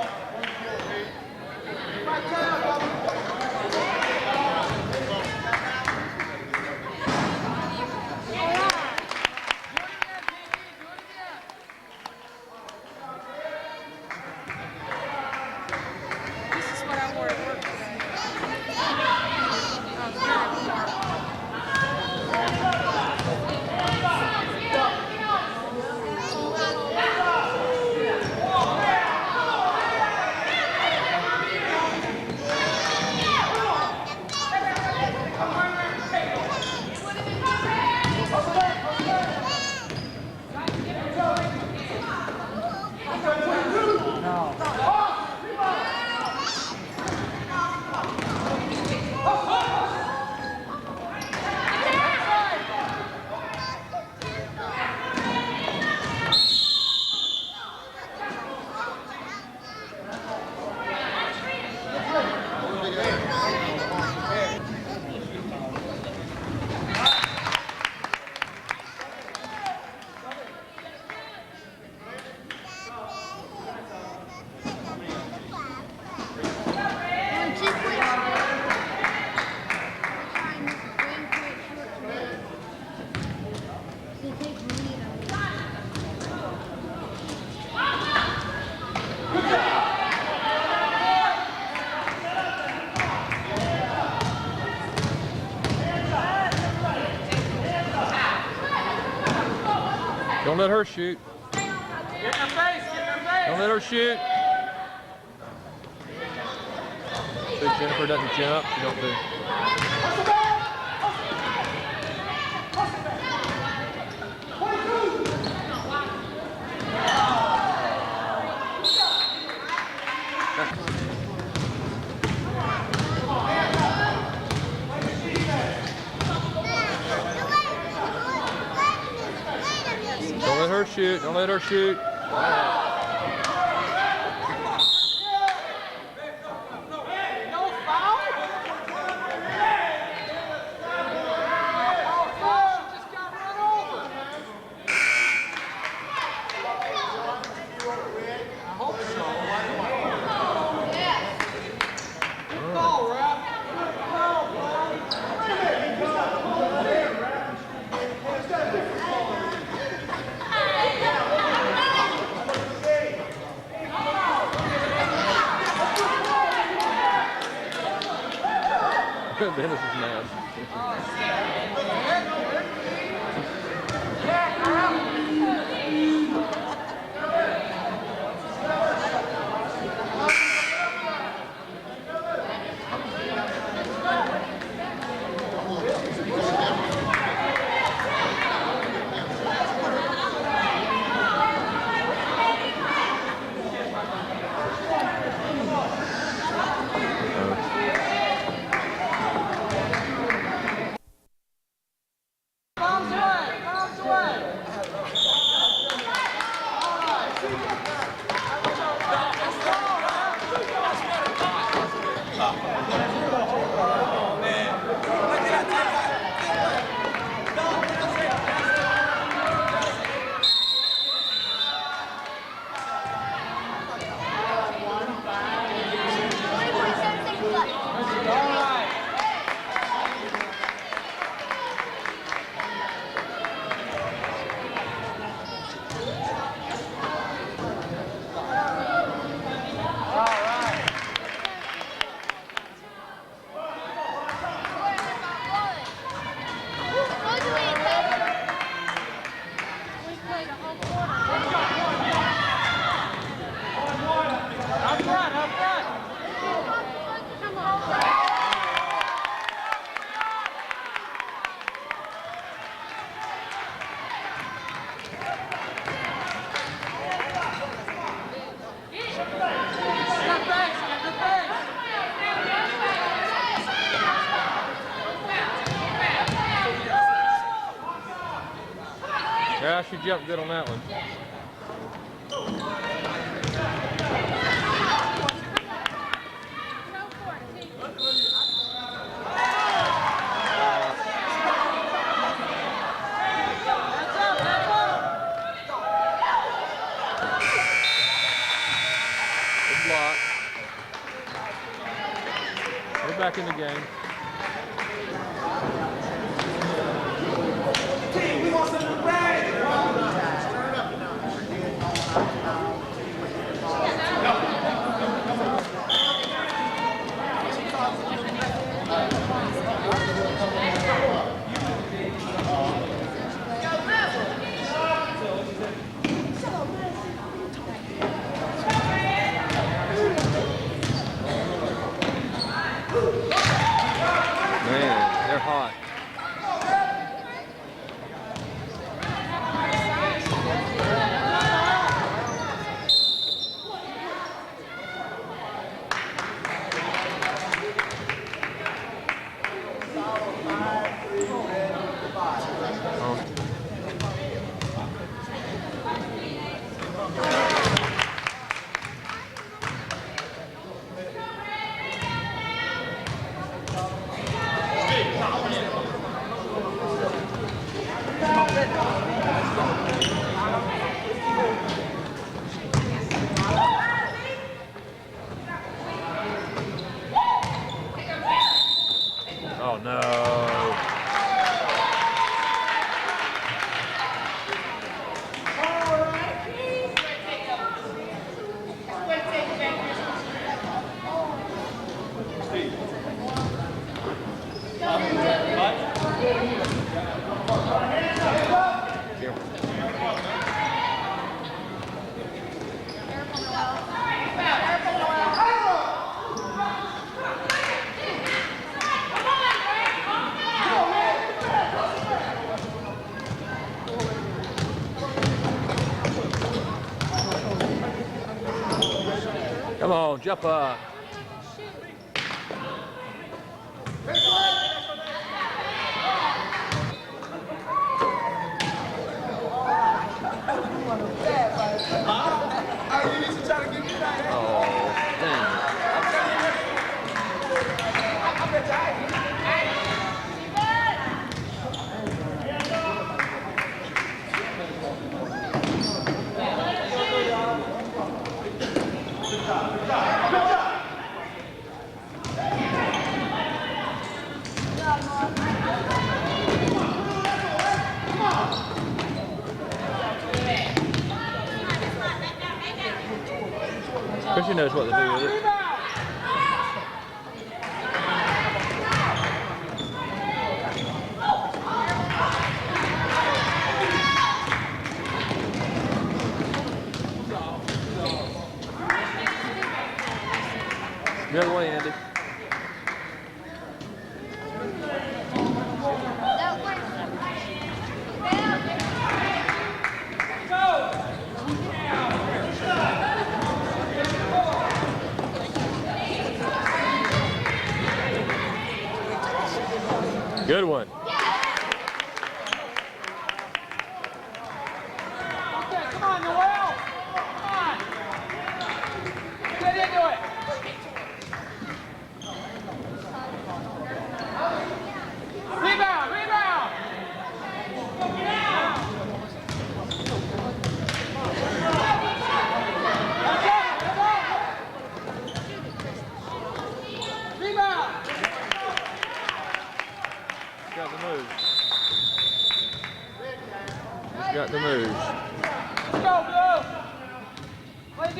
This is what I wore to work today. Don't let her shoot. Get in her face! Get in her face! Don't let her shoot. So Jennifer doesn't jump. She don't do. her shoot. Don't let her shoot. Dennis is mad. Yeah, she jumped good on that one. Good block. We're back in the game. We want some bag. Man, they're hot. Oh no. Come on, jump up. she knows what to do with it. The other way, Andy. Good one. Okay, come on, Noel. Come on. Get into it. Rebound, rebound. Rebound. Got the move. He's got the moves. Let's go, Blue. Play D.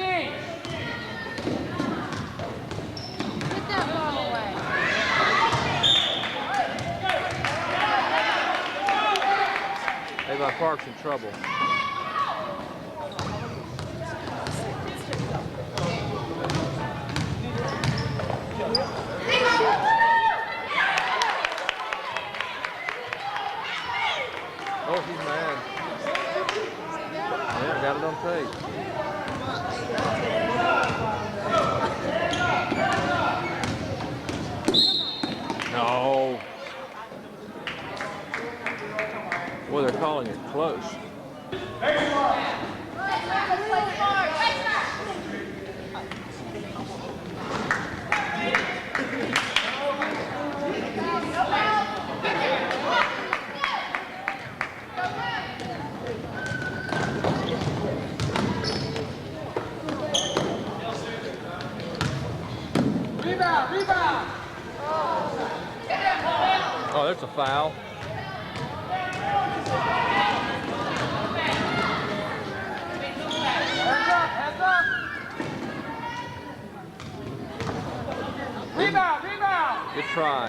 Get that ball away. Levi Park's in trouble. Oh, he's mad. Yeah, got it on tape. No. Boy, they're calling it close. Rebound, rebound. Oh, there's a foul. Hands up, hands up. Rebound, rebound. Good try.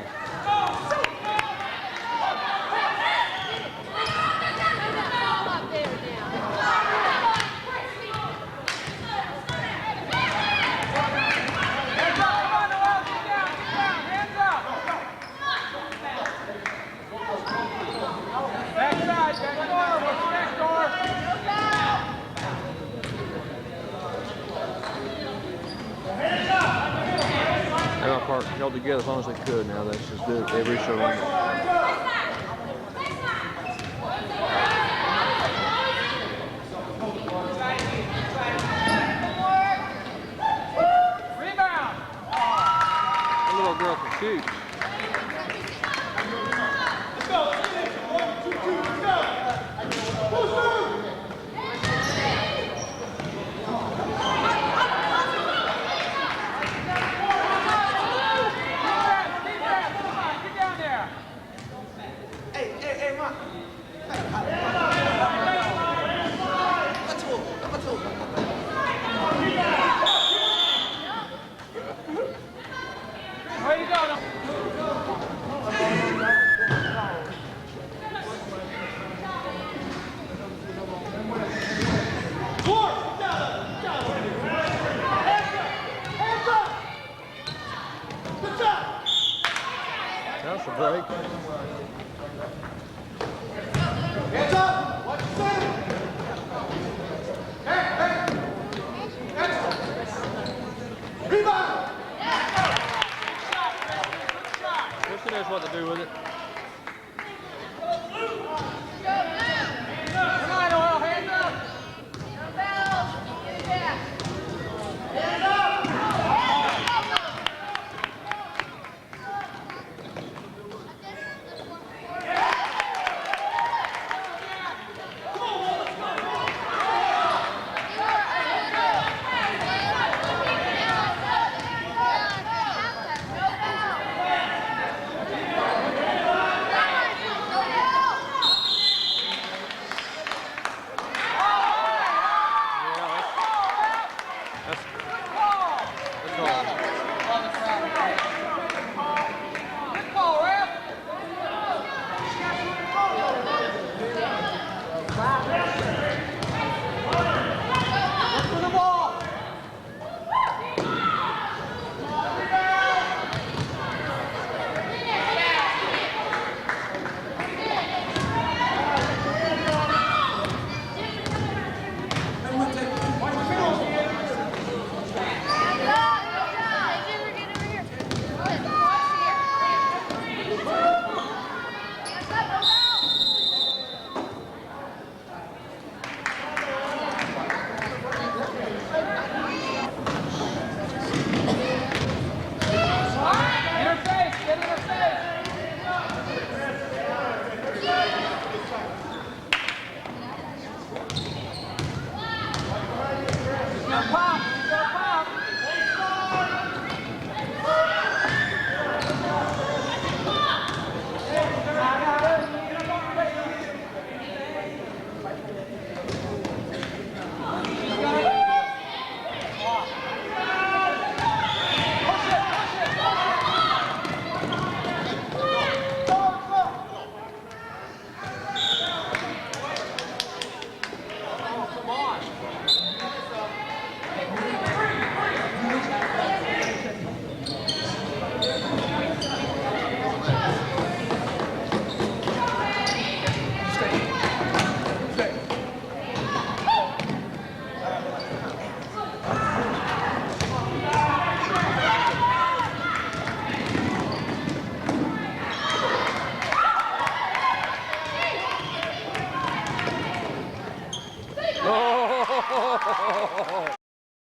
Levi Park held together as long as they could. Now that's just good. They reached their limit. Rebound. The little girl can shoot. Let's go. 1, 2, 2, let's go. Hey, Mark.